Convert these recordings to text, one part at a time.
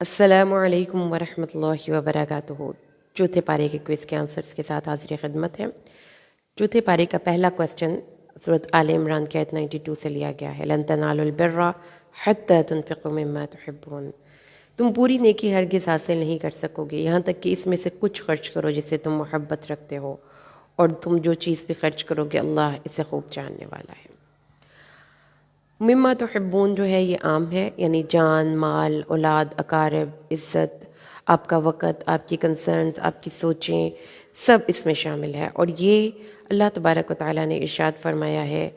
السلام علیکم ورحمۃ اللہ وبرکاتہ۔ چوتھے پارے کے کوئز کے آنسرز کے ساتھ حاضر خدمت ہے۔ چوتھے پارے کا پہلا کوسچن سورۃ آل عمران کی آیت 92 سے لیا گیا ہے۔ لن تنالوا البر حتی تنفقوا مما تحبون، تم پوری نیکی ہرگز حاصل نہیں کر سکو گے یہاں تک کہ اس میں سے کچھ خرچ کرو جس سے تم محبت رکھتے ہو، اور تم جو چیز بھی خرچ کرو گے اللہ اسے خوب جاننے والا ہے۔ مما تحبون جو ہے یہ عام ہے، یعنی جان، مال، اولاد، اقارب، عزت، آپ کا وقت، آپ کی کنسرنز، آپ کی سوچیں، سب اس میں شامل ہے۔ اور یہ اللہ تبارک و تعالیٰ نے ارشاد فرمایا ہے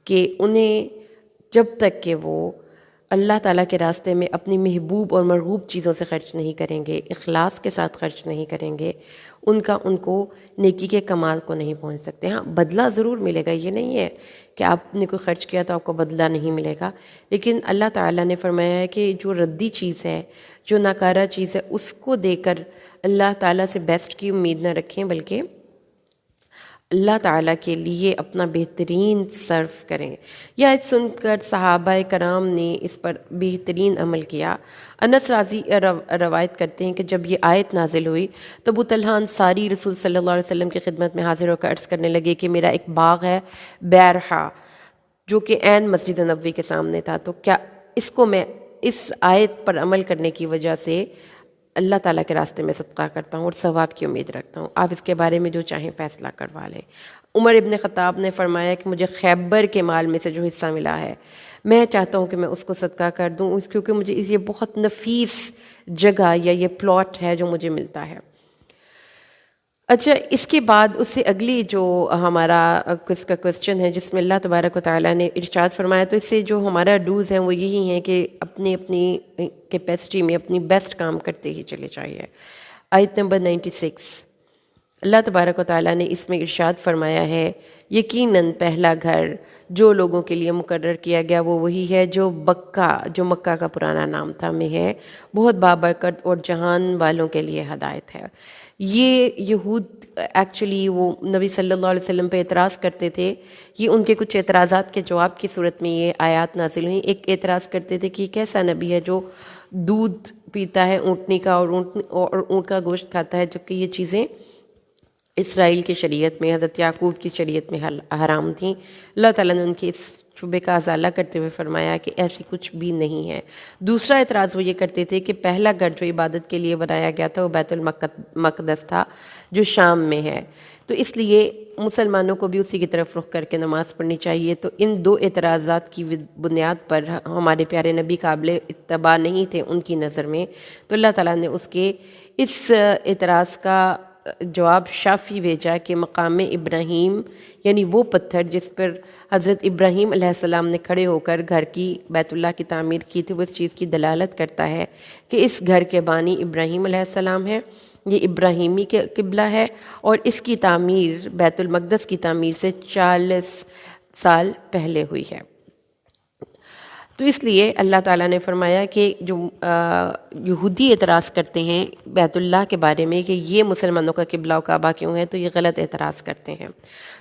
کہ انہیں جب تک کہ وہ اللہ تعالیٰ کے راستے میں اپنی محبوب اور مرغوب چیزوں سے خرچ نہیں کریں گے، اخلاص کے ساتھ خرچ نہیں کریں گے، ان کو نیکی کے کمال کو نہیں پہنچ سکتے۔ ہاں، بدلہ ضرور ملے گا، یہ نہیں ہے کہ آپ نے کوئی خرچ کیا تو آپ کو بدلہ نہیں ملے گا، لیکن اللہ تعالیٰ نے فرمایا ہے کہ جو ردی چیز ہے، جو ناکارہ چیز ہے، اس کو دے کر اللہ تعالیٰ سے بیسٹ کی امید نہ رکھیں، بلکہ اللہ تعالیٰ کے لیے اپنا بہترین صرف کریں۔ یہ آیت سن کر صحابہ کرام نے اس پر بہترین عمل کیا۔ انس راضی روایت کرتے ہیں کہ جب یہ آیت نازل ہوئی تو ابو طلحہ انصاری رسول صلی اللہ علیہ وسلم کی خدمت میں حاضر ہو کر عرض کرنے لگے کہ میرا ایک باغ ہے بیرحا، جو کہ عین مسجد نبوی کے سامنے تھا، تو کیا اس کو میں اس آیت پر عمل کرنے کی وجہ سے اللہ تعالیٰ کے راستے میں صدقہ کرتا ہوں اور ثواب کی امید رکھتا ہوں، آپ اس کے بارے میں جو چاہیں فیصلہ کروا لیں۔ عمر ابن خطاب نے فرمایا کہ مجھے خیبر کے مال میں سے جو حصہ ملا ہے میں چاہتا ہوں کہ میں اس کو صدقہ کر دوں، کیونکہ مجھے یہ بہت نفیس جگہ یا یہ پلاٹ ہے جو مجھے ملتا ہے۔ اچھا، اس کے بعد اس سے اگلی جو ہمارا اس کا کوسچن ہے جس میں اللہ تبارک و تعالیٰ نے ارشاد فرمایا، تو اس سے جو ہمارا ڈوز ہیں وہ یہی ہیں کہ اپنی کیپیسٹی میں اپنی بیسٹ کام کرتے ہی چلے چاہیے۔ آیت نمبر 96، اللہ تبارک و تعالیٰ نے اس میں ارشاد فرمایا ہے، یقیناً پہلا گھر جو لوگوں کے لیے مقرر کیا گیا وہ وہی ہے جو مکہ کا پرانا نام تھا میں ہے، بہت بابرکت اور جہان والوں کے لیے ہدایت ہے۔ یہ یہود ایکچولی وہ نبی صلی اللہ علیہ وسلم پہ اعتراض کرتے تھے، یہ ان کے کچھ اعتراضات کے جواب کی صورت میں یہ آیات نازل ہوئیں۔ ایک اعتراض کرتے تھے کہ یہ کیسا نبی ہے جو دودھ پیتا ہے اونٹنی کا اور اونٹ کا گوشت کھاتا ہے، جبکہ یہ چیزیں اسرائیل کی شریعت میں، حضرت یعقوب کی شریعت میں حرام تھیں۔ اللہ تعالیٰ نے ان کے اس شبے کا ازالہ کرتے ہوئے فرمایا کہ ایسی کچھ بھی نہیں ہے۔ دوسرا اعتراض وہ یہ کرتے تھے کہ پہلا گھر جو عبادت کے لیے بنایا گیا تھا وہ بیت المقدس تھا جو شام میں ہے، تو اس لیے مسلمانوں کو بھی اسی کی طرف رخ کر کے نماز پڑھنی چاہیے۔ تو ان دو اعتراضات کی بنیاد پر ہمارے پیارے نبی قابل اتباع نہیں تھے ان کی نظر میں، تو اللہ تعالیٰ نے اس اعتراض کا جواب شافی بھیجا کہ مقام ابراہیم، یعنی وہ پتھر جس پر حضرت ابراہیم علیہ السلام نے کھڑے ہو کر گھر کی بیت اللہ کی تعمیر کی تھی، وہ اس چیز کی دلالت کرتا ہے کہ اس گھر کے بانی ابراہیم علیہ السلام ہے، یہ ابراہیمی کے قبلہ ہے، اور اس کی تعمیر بیت المقدس کی تعمیر سے 40 سال پہلے ہوئی ہے۔ تو اس لیے اللہ تعالیٰ نے فرمایا کہ جو یہودی اعتراض کرتے ہیں بیت اللہ کے بارے میں کہ یہ مسلمانوں کا قبلہ و کعبہ کیوں ہے، تو یہ غلط اعتراض کرتے ہیں۔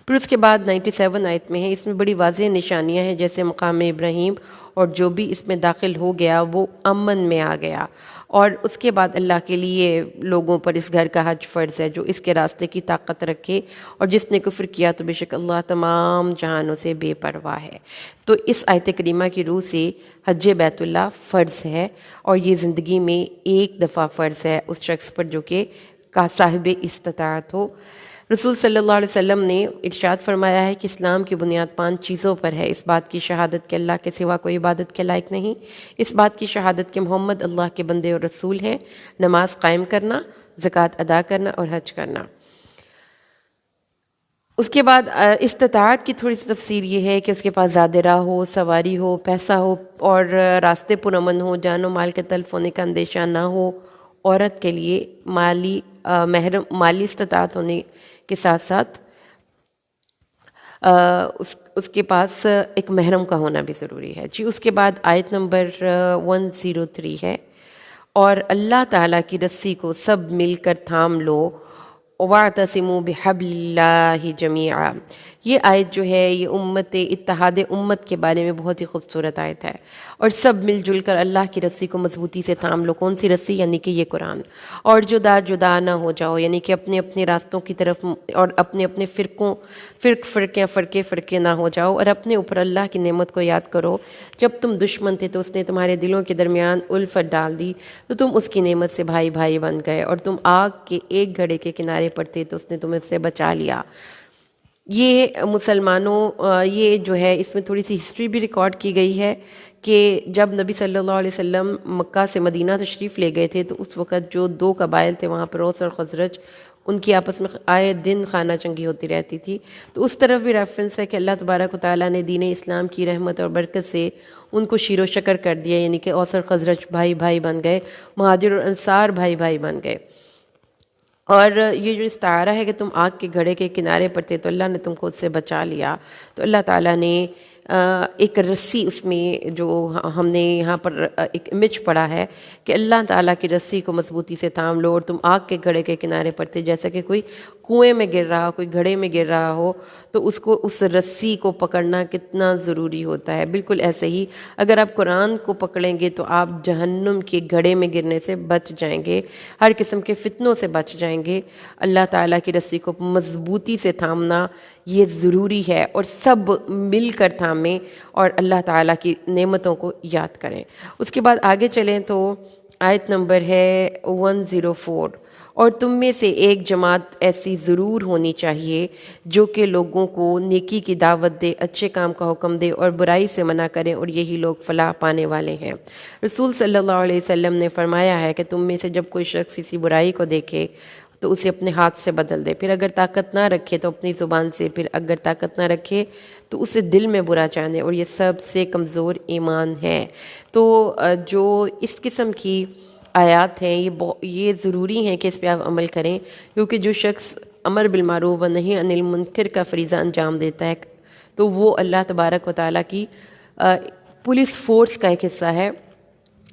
پھر اس کے بعد 97 آیت میں ہے، اس میں بڑی واضح نشانیاں ہیں، جیسے مقام ابراہیم اور جو بھی اس میں داخل ہو گیا وہ امن میں آ گیا، اور اس کے بعد اللہ کے لیے لوگوں پر اس گھر کا حج فرض ہے جو اس کے راستے کی طاقت رکھے، اور جس نے کفر کیا تو بے شک اللہ تمام جہانوں سے بے پرواہ ہے۔ تو اس آیت کریمہ کی روح سے حج بیت اللہ فرض ہے، اور یہ زندگی میں ایک دفعہ فرض ہے اس شخص پر جو کہ صاحب استطاعت ہو۔ رسول صلی اللہ علیہ وسلم نے ارشاد فرمایا ہے کہ اسلام کی بنیاد 5 چیزوں پر ہے، اس بات کی شہادت کہ اللہ کے سوا کوئی عبادت کے لائق نہیں، اس بات کی شہادت کہ محمد اللہ کے بندے اور رسول ہیں، نماز قائم کرنا، زکوٰۃ ادا کرنا اور حج کرنا۔ اس کے بعد استطاعت کی تھوڑی سی تفسیر یہ ہے کہ اس کے پاس زیادہ راہ ہو، سواری ہو، پیسہ ہو، اور راستے پرامن ہو، جان و مال کے تلف ہونے کا اندیشہ نہ ہو، عورت کے لیے مالی استطاعت ہونے کے ساتھ ساتھ اس کے پاس ایک محرم کا ہونا بھی ضروری ہے۔ جی، اس کے بعد آیت نمبر 103 ہے، اور اللہ تعالیٰ کی رسی کو سب مل کر تھام لو وَاعْتَصِمُوا بِحَبْلِ اللَّهِ جَمِيعًا، یہ آیت جو ہے یہ اتحاد امت کے بارے میں بہت ہی خوبصورت آیت ہے، اور سب مل جل کر اللہ کی رسی کو مضبوطی سے تھام لو۔ کون سی رسی؟ یعنی کہ یہ قرآن۔ اور جدا جدا نہ ہو جاؤ، یعنی کہ اپنے اپنے راستوں کی طرف اور اپنے اپنے فرقے نہ ہو جاؤ، اور اپنے اوپر اللہ کی نعمت کو یاد کرو۔ جب تم دشمن تھے تو اس نے تمہارے دلوں کے درمیان الفت ڈال دی، تو تم اس کی نعمت سے بھائی بھائی بن گئے، اور تم آگ کے ایک گھڑے کے کنارے پر تھے تو اس نے تمہیں سے بچا لیا۔ یہ مسلمانوں یہ جو ہے اس میں تھوڑی سی ہسٹری بھی ریکارڈ کی گئی ہے کہ جب نبی صلی اللہ علیہ وسلم مکہ سے مدینہ تشریف لے گئے تھے تو اس وقت جو دو قبائل تھے وہاں پر، اوس اور خزرج، ان کی آپس میں آئے دن خانہ جنگی ہوتی رہتی تھی۔ تو اس طرف بھی ریفرنس ہے کہ اللہ تبارک و تعالیٰ نے دین اسلام کی رحمت اور برکت سے ان کو شیر و شکر کر دیا، یعنی کہ اوس اور خزرج بھائی بھائی بن گئے، مہاجر اور انصار بھائی بھائی بن گئے۔ اور یہ جو استعارہ ہے کہ تم آگ کے گھڑے کے کنارے پر تھے تو اللہ نے تم کو اس سے بچا لیا، تو اللہ تعالیٰ نے ایک رسی اس میں جو ہم نے یہاں پر ایک امیج پڑھا ہے کہ اللہ تعالیٰ کی رسی کو مضبوطی سے تھام لو، اور تم آگ کے گھڑے کے کنارے پر تھے، جیسا کہ کوئی کنویں میں گر رہا ہو، کوئی گھڑے میں گر رہا ہو، تو اس رسی کو پکڑنا کتنا ضروری ہوتا ہے۔ بالکل ایسے ہی اگر آپ قرآن کو پکڑیں گے تو آپ جہنم کے گھڑے میں گرنے سے بچ جائیں گے، ہر قسم کے فتنوں سے بچ جائیں گے۔ اللہ تعالیٰ کی رسی کو مضبوطی سے تھامنا یہ ضروری ہے، اور سب مل کر تھامیں اور اللہ تعالیٰ کی نعمتوں کو یاد کریں۔ اس کے بعد آگے چلیں تو آیت نمبر ہے 104، اور تم میں سے ایک جماعت ایسی ضرور ہونی چاہیے جو کہ لوگوں کو نیکی کی دعوت دے، اچھے کام کا حکم دے اور برائی سے منع کریں، اور یہی لوگ فلاح پانے والے ہیں۔ رسول صلی اللہ علیہ وسلم نے فرمایا ہے کہ تم میں سے جب کوئی شخص کسی برائی کو دیکھے تو اسے اپنے ہاتھ سے بدل دے، پھر اگر طاقت نہ رکھے تو اپنی زبان سے، پھر اگر طاقت نہ رکھے تو اسے دل میں برا جانے، اور یہ سب سے کمزور ایمان ہے۔ تو جو اس قسم کی آیات ہیں یہ ضروری ہیں کہ اس پہ آپ عمل کریں، کیونکہ جو شخص امر بالمعروف و نہی عن المنکر کا فریضہ انجام دیتا ہے تو وہ اللہ تبارک و تعالیٰ کی پولیس فورس کا ایک حصہ ہے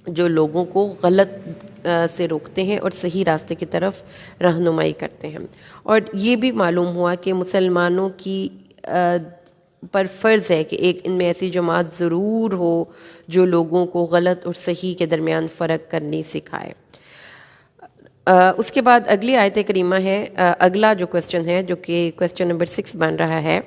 جو لوگوں کو غلط سے روکتے ہیں اور صحیح راستے کی طرف رہنمائی کرتے ہیں۔ اور یہ بھی معلوم ہوا کہ مسلمانوں کی پر فرض ہے کہ ایک ان میں ایسی جماعت ضرور ہو جو لوگوں کو غلط اور صحیح کے درمیان فرق کرنی سکھائے۔ اس کے بعد اگلی آیت کریمہ ہے، اگلا جو کوسچن ہے جو کہ کوسچن نمبر 6 بن رہا ہے،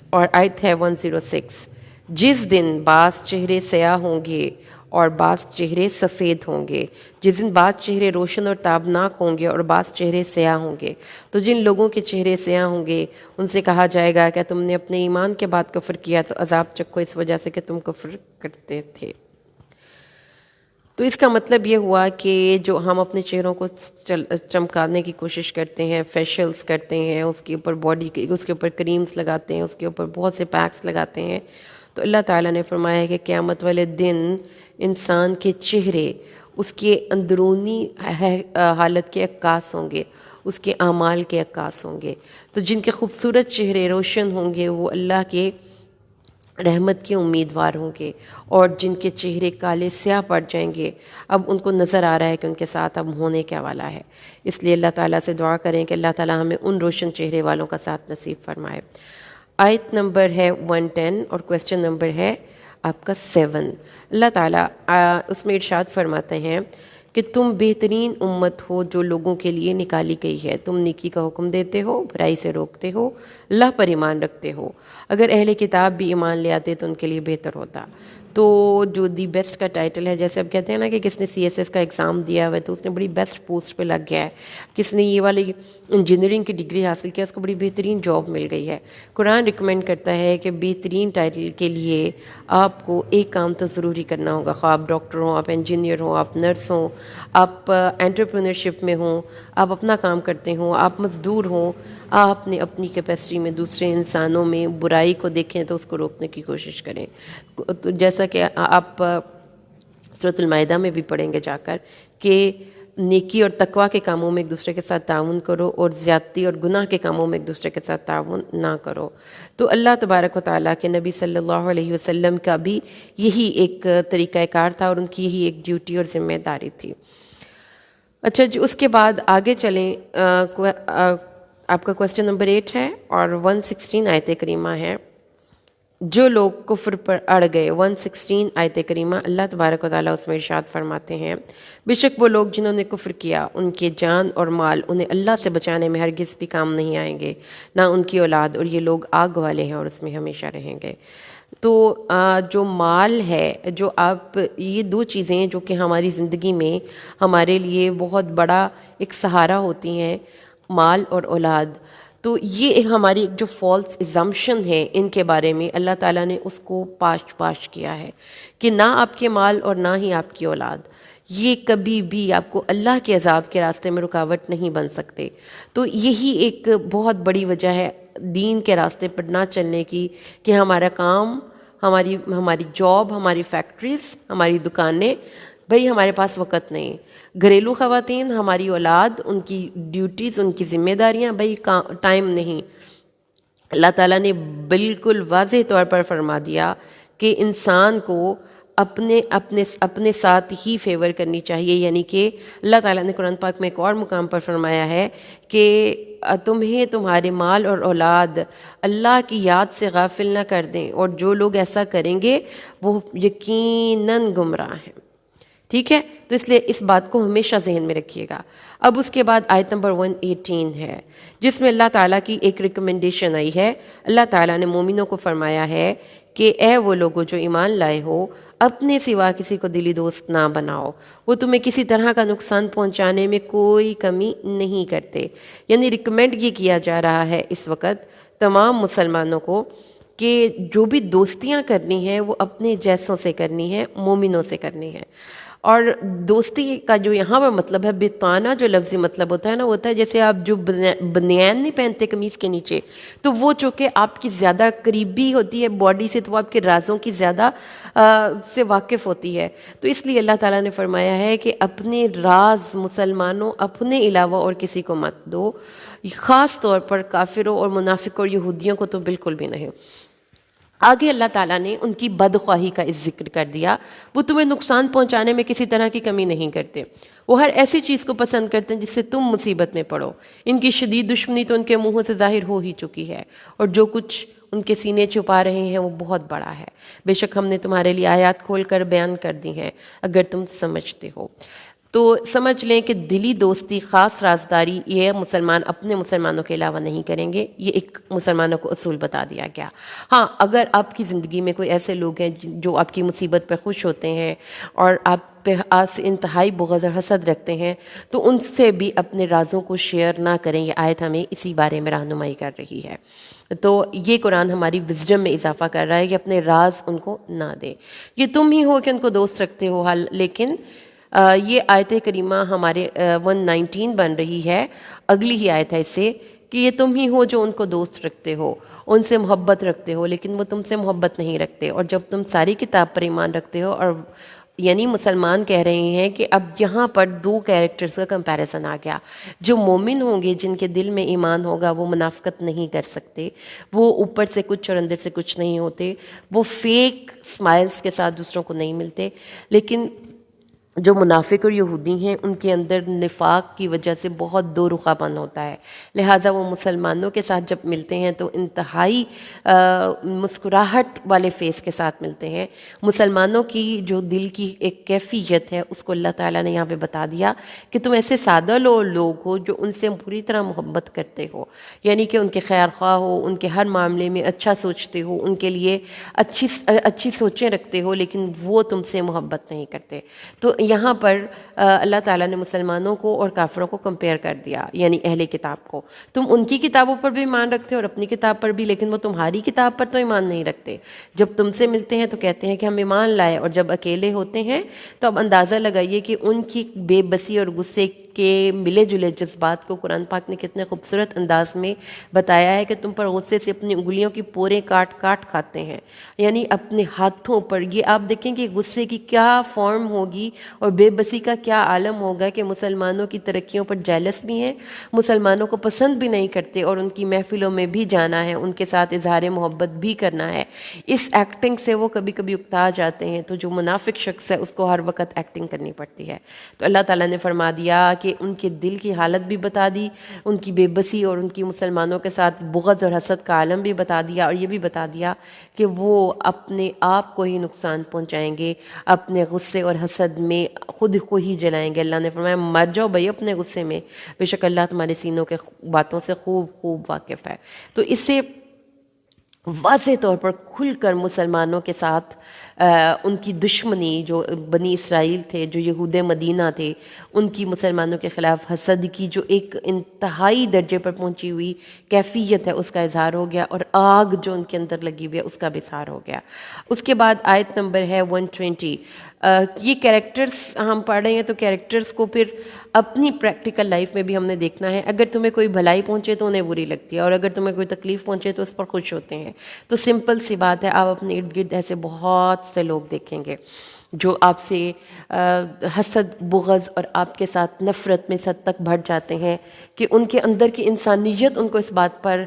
اور آیت ہے 106، جس دن بعض چہرے سیاہ ہوں گے اور بعض چہرے سفید ہوں گے، جس دن بعض چہرے روشن اور تابناک ہوں گے اور بعض چہرے سیاہ ہوں گے، تو جن لوگوں کے چہرے سیاہ ہوں گے ان سے کہا جائے گا کہ تم نے اپنے ایمان کے بعد کفر کیا تو عذاب چکھو اس وجہ سے کہ تم کفر کرتے تھے۔ تو اس کا مطلب یہ ہوا کہ جو ہم اپنے چہروں کو چمکانے کی کوشش کرتے ہیں، فیشلز کرتے ہیں، اس کے اوپر اس کے اوپر کریمز لگاتے ہیں، اس کے اوپر بہت سے پیکس لگاتے ہیں، تو اللہ تعالیٰ نے فرمایا ہے کہ قیامت والے دن انسان کے چہرے اس کے اندرونی حالت کے عکاس ہوں گے، اس کے اعمال کے عکاس ہوں گے۔ تو جن کے خوبصورت چہرے روشن ہوں گے وہ اللہ کے رحمت کے امیدوار ہوں گے، اور جن کے چہرے کالے سیاہ پڑ جائیں گے اب ان کو نظر آ رہا ہے کہ ان کے ساتھ اب ہونے کیا والا ہے۔ اس لیے اللہ تعالیٰ سے دعا کریں کہ اللہ تعالیٰ ہمیں ان روشن چہرے والوں کا ساتھ نصیب فرمائے۔ آیت نمبر ہے 110 اور کوسچن نمبر ہے آپ کا 7۔ اللہ تعالیٰ اس میں ارشاد فرماتے ہیں کہ تم بہترین امت ہو جو لوگوں کے لیے نکالی گئی ہے، تم نیکی کا حکم دیتے ہو، برائی سے روکتے ہو، اللہ پر ایمان رکھتے ہو۔ اگر اہل کتاب بھی ایمان لے آتے تو ان کے لیے بہتر ہوتا۔ تو جو دی بیسٹ کا ٹائٹل ہے، جیسے اب کہتے ہیں نا کہ کس نے CSS کا ایگزام دیا ہوا ہے تو اس نے بڑی بیسٹ پوسٹ پہ لگ گیا ہے، کس نے یہ والی انجینئرنگ کی ڈگری حاصل کیا اس کو بڑی بہترین جاب مل گئی ہے۔ قرآن ریکمینڈ کرتا ہے کہ بہترین ٹائٹل کے لیے آپ کو ایک کام تو ضروری کرنا ہوگا، خواہ آپ ڈاکٹر ہوں، آپ انجینئر ہوں، آپ نرس ہوں، آپ انٹرپرینرشپ میں ہوں، آپ اپنا کام کرتے ہوں، آپ مزدور ہوں، آپ نے اپنی کیپیسٹی میں دوسرے انسانوں میں برائی کو دیکھیں تو اس کو روکنے کی کوشش کریں۔ تو جیسا کہ آپ سورۃ المائدہ میں بھی پڑھیں گے جا کر کہ نیکی اور تقویٰ کے کاموں میں ایک دوسرے کے ساتھ تعاون کرو اور زیادتی اور گناہ کے کاموں میں ایک دوسرے کے ساتھ تعاون نہ کرو۔ تو اللہ تبارک و تعالیٰ کے نبی صلی اللہ علیہ وسلم کا بھی یہی ایک طریقہ کار تھا اور ان کی یہی ایک ڈیوٹی اور ذمہ داری تھی۔ اچھا جی، اس کے بعد آگے چلیں، آپ کا کوسچن نمبر 8 ہے اور 116 آیت کریمہ ہے. جو لوگ کفر پر اڑ گئے. 116 آیت کریمہ اللہ تبارک و تعالیٰ اس میں ارشاد فرماتے ہیں بے شک وہ لوگ جنہوں نے کفر کیا ان کے جان اور مال انہیں اللہ سے بچانے میں ہرگز بھی کام نہیں آئیں گے، نہ ان کی اولاد، اور یہ لوگ آگ والے ہیں اور اس میں ہمیشہ رہیں گے. تو جو مال ہے، جو آپ، یہ دو چیزیں جو کہ ہماری زندگی میں ہمارے لیے بہت بڑا ایک سہارا ہوتی ہیں، مال اور اولاد. تو یہ ایک ہماری ایک جو فالس ایزمپشن ہے ان کے بارے میں اللہ تعالیٰ نے اس کو پاش کیا ہے کہ نہ آپ کے مال اور نہ ہی آپ کی اولاد یہ کبھی بھی آپ کو اللہ کے عذاب کے راستے میں رکاوٹ نہیں بن سکتے. تو یہی ایک بہت بڑی وجہ ہے دین کے راستے پر نہ چلنے کی کہ ہمارا کام، ہماری جاب، ہماری فیکٹریز، ہماری دکانیں، بھئی ہمارے پاس وقت نہیں. گھریلو خواتین، ہماری اولاد، ان کی ڈیوٹیز، ان کی ذمہ داریاں، بھئی ٹائم نہیں. اللہ تعالیٰ نے بالکل واضح طور پر فرما دیا کہ انسان کو اپنے ساتھ ہی فیور کرنی چاہیے. یعنی کہ اللہ تعالیٰ نے قرآن پاک میں ایک اور مقام پر فرمایا ہے کہ تمہیں تمہارے مال اور اولاد اللہ کی یاد سے غافل نہ کر دیں، اور جو لوگ ایسا کریں گے وہ یقیناً گمراہ ہیں. ٹھیک ہے، تو اس لیے اس بات کو ہمیشہ ذہن میں رکھیے گا. اب اس کے بعد آیت نمبر 118 ہے جس میں اللہ تعالیٰ کی ایک ریکمنڈیشن آئی ہے. اللہ تعالیٰ نے مومنوں کو فرمایا ہے کہ اے وہ لوگوں جو ایمان لائے ہو، اپنے سوا کسی کو دلی دوست نہ بناؤ، وہ تمہیں کسی طرح کا نقصان پہنچانے میں کوئی کمی نہیں کرتے. یعنی ریکمینڈ یہ کیا جا رہا ہے اس وقت تمام مسلمانوں کو کہ جو بھی دوستیاں کرنی ہیں وہ اپنے جیسوں سے کرنی ہے، مومنوں سے کرنی ہے. اور دوستی کا جو یہاں پر مطلب ہے، بتانا جو لفظی مطلب ہوتا ہے نا، ہوتا ہے جیسے آپ جو بنیان نہیں پہنتے قمیص کے نیچے، تو وہ چونکہ آپ کی زیادہ قریبی ہوتی ہے باڈی سے، تو وہ آپ کے رازوں کی زیادہ سے واقف ہوتی ہے. تو اس لیے اللہ تعالیٰ نے فرمایا ہے کہ اپنے راز مسلمانوں اپنے علاوہ اور کسی کو مت دو، خاص طور پر کافروں اور منافقوں اور یہودیوں کو تو بالکل بھی نہیں. آگے اللہ تعالیٰ نے ان کی بدخواہی کا ذکر کر دیا. وہ تمہیں نقصان پہنچانے میں کسی طرح کی کمی نہیں کرتے، وہ ہر ایسی چیز کو پسند کرتے ہیں جس سے تم مصیبت میں پڑو. ان کی شدید دشمنی تو ان کے منہوں سے ظاہر ہو ہی چکی ہے، اور جو کچھ ان کے سینے چھپا رہے ہیں وہ بہت بڑا ہے. بے شک ہم نے تمہارے لیے آیات کھول کر بیان کر دی ہیں اگر تم سمجھتے ہو. تو سمجھ لیں کہ دلی دوستی، خاص رازداری، یہ مسلمان اپنے مسلمانوں کے علاوہ نہیں کریں گے. یہ ایک مسلمانوں کو اصول بتا دیا گیا. ہاں، اگر آپ کی زندگی میں کوئی ایسے لوگ ہیں جو آپ کی مصیبت پہ خوش ہوتے ہیں اور آپ سے انتہائی بغض اور حسد رکھتے ہیں، تو ان سے بھی اپنے رازوں کو شیئر نہ کریں. یہ آیت ہمیں اسی بارے میں رہنمائی کر رہی ہے. تو یہ قرآن ہماری وزڈم میں اضافہ کر رہا ہے کہ اپنے راز ان کو نہ دیں. یہ تم ہی ہو کہ ان کو دوست رکھتے ہو، لیکن یہ آیت کریمہ ہمارے 119 بن رہی ہے، اگلی ہی آیت ہے اس سے، کہ یہ تم ہی ہو جو ان کو دوست رکھتے ہو، ان سے محبت رکھتے ہو، لیکن وہ تم سے محبت نہیں رکھتے. اور جب تم ساری کتاب پر ایمان رکھتے ہو، اور یعنی مسلمان کہہ رہے ہیں کہ اب یہاں پر دو کیریکٹرز کا کمپیریزن آ گیا. جو مومن ہوں گے، جن کے دل میں ایمان ہوگا، وہ منافقت نہیں کر سکتے، وہ اوپر سے کچھ اور اندر سے کچھ نہیں ہوتے، وہ فیک اسمائلز کے ساتھ دوسروں کو نہیں ملتے. لیکن جو منافق اور یہودی ہیں ان کے اندر نفاق کی وجہ سے بہت دو رخا پن ہوتا ہے. لہٰذا وہ مسلمانوں کے ساتھ جب ملتے ہیں تو انتہائی مسکراہٹ والے فیس کے ساتھ ملتے ہیں. مسلمانوں کی جو دل کی ایک کیفیت ہے اس کو اللہ تعالیٰ نے یہاں پہ بتا دیا کہ تم ایسے سادہ لوگ ہو جو ان سے پوری طرح محبت کرتے ہو، یعنی کہ ان کے خیر خواہ ہو، ان کے ہر معاملے میں اچھا سوچتے ہو، ان کے لیے اچھی سوچیں رکھتے ہو، لیکن وہ تم سے محبت نہیں کرتے. تو یہاں پر اللہ تعالیٰ نے مسلمانوں کو اور کافروں کو کمپیئر کر دیا، یعنی اہل کتاب کو. تم ان کی کتابوں پر بھی ایمان رکھتے ہو اور اپنی کتاب پر بھی، لیکن وہ تمہاری کتاب پر تو ایمان نہیں رکھتے. جب تم سے ملتے ہیں تو کہتے ہیں کہ ہم ایمان لائے، اور جب اکیلے ہوتے ہیں تو اب اندازہ لگائیے کہ ان کی بے بسی اور غصے کے ملے جلے جذبات کو قرآن پاک نے کتنے خوبصورت انداز میں بتایا ہے کہ تم پر غصے سے اپنی انگلیوں کی پورے کاٹ کھاتے ہیں، یعنی اپنے ہاتھوں پر. یہ آپ دیکھیں کہ غصے کی کیا فارم ہوگی اور بے بسی کا کیا عالم ہوگا کہ مسلمانوں کی ترقیوں پر جیلس بھی ہیں، مسلمانوں کو پسند بھی نہیں کرتے، اور ان کی محفلوں میں بھی جانا ہے، ان کے ساتھ اظہار محبت بھی کرنا ہے. اس ایکٹنگ سے وہ کبھی کبھی اکتا جاتے ہیں. تو جو منافق شخص ہے اس کو ہر وقت ایکٹنگ کرنی پڑتی ہے. تو اللہ تعالیٰ نے فرما دیا کہ کہ ان کے دل کی حالت بھی بتا دی، ان کی بے بسی اور ان کی مسلمانوں کے ساتھ بغض اور حسد کا عالم بھی بتا دیا، اور یہ بھی بتا دیا کہ وہ اپنے آپ کو ہی نقصان پہنچائیں گے، اپنے غصے اور حسد میں خود کو ہی جلائیں گے۔ اللہ نے فرمایا مر جاؤ بھائی اپنے غصے میں، بے شک اللہ تمہارے سینوں کے باتوں سے خوب واقف ہے۔ تو اس سے واضح طور پر کھل کر مسلمانوں کے ساتھ ان کی دشمنی، جو بنی اسرائیل تھے، جو یہود مدینہ تھے، ان کی مسلمانوں کے خلاف حسد کی جو ایک انتہائی درجے پر پہنچی ہوئی کیفیت ہے، اس کا اظہار ہو گیا، اور آگ جو ان کے اندر لگی ہوئی ہے اس کا بھی اظہار ہو گیا۔ اس کے بعد آیت نمبر ہے 120۔ یہ کیریکٹرز ہم پڑھ رہے ہیں تو کیریکٹرز کو پھر اپنی پریکٹیکل لائف میں بھی ہم نے دیکھنا ہے۔ اگر تمہیں کوئی بھلائی پہنچے تو انہیں بری لگتی ہے، اور اگر تمہیں کوئی تکلیف پہنچے تو اس پر خوش ہوتے ہیں۔ تو سمپل سی بات ہے، آپ اپنے ارد گرد ایسے بہت سے لوگ دیکھیں گے جو آپ سے حسد، بغض اور آپ کے ساتھ نفرت میں اس حد تک بڑھ جاتے ہیں کہ ان کے اندر کی انسانیت ان کو اس بات پر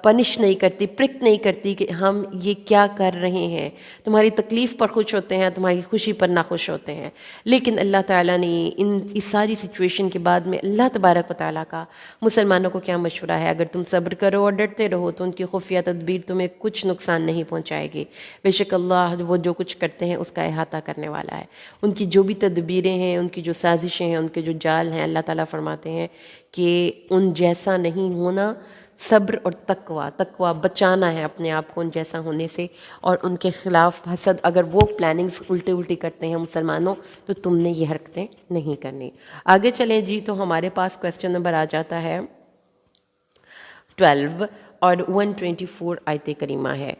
پنش نہیں کرتی، پرک نہیں کرتی کہ ہم یہ کیا کر رہے ہیں۔ تمہاری تکلیف پر خوش ہوتے ہیں، تمہاری خوشی پر ناخوش ہوتے ہیں۔ لیکن اللہ تعالیٰ نے اس ساری سچویشن کے بعد میں اللہ تبارک و تعالیٰ کا مسلمانوں کو کیا مشورہ ہے، اگر تم صبر کرو اور ڈرتے رہو تو ان کی خفیہ تدبیر تمہیں کچھ نقصان نہیں پہنچائے گی۔ بے شک اللہ وہ جو کچھ کرتے ہیں اس کا احاطہ کرنے والا ہے۔ ان کی جو بھی تدبیریں ہیں، ان کی جو سازشیں ہیں، ان کے جو جال ہیں، اللہ تعالیٰ فرماتے ہیں کہ ان جیسا نہیں ہونا۔ صبر اور تقوی بچانا ہے اپنے آپ کو ان جیسا ہونے سے، اور ان کے خلاف حسد، اگر وہ پلاننگز الٹی کرتے ہیں مسلمانوں تو تم نے یہ حرکتیں نہیں کرنی۔ آگے چلیں جی، تو ہمارے پاس کویسچن نمبر آ جاتا ہے 12 اور 124 آیت کریمہ ہے۔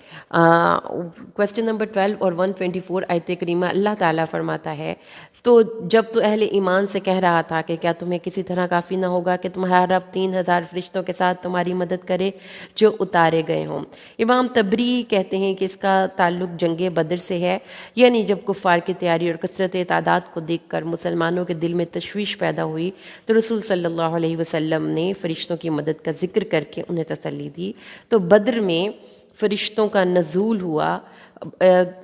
کویسچن نمبر 12 اور 124 آیت کریمہ، اللہ تعالیٰ فرماتا ہے تو جب تو اہل ایمان سے کہہ رہا تھا کہ کیا تمہیں کسی طرح کافی نہ ہوگا کہ تمہارا رب 3000 فرشتوں کے ساتھ تمہاری مدد کرے جو اتارے گئے ہوں۔ امام طبری کہتے ہیں کہ اس کا تعلق جنگ بدر سے ہے، یعنی جب کفار کی تیاری اور کثرت تعداد کو دیکھ کر مسلمانوں کے دل میں تشویش پیدا ہوئی تو رسول صلی اللہ علیہ وسلم نے فرشتوں کی مدد کا ذکر کر کے انہیں تسلی دی۔ تو بدر میں فرشتوں کا نزول ہوا۔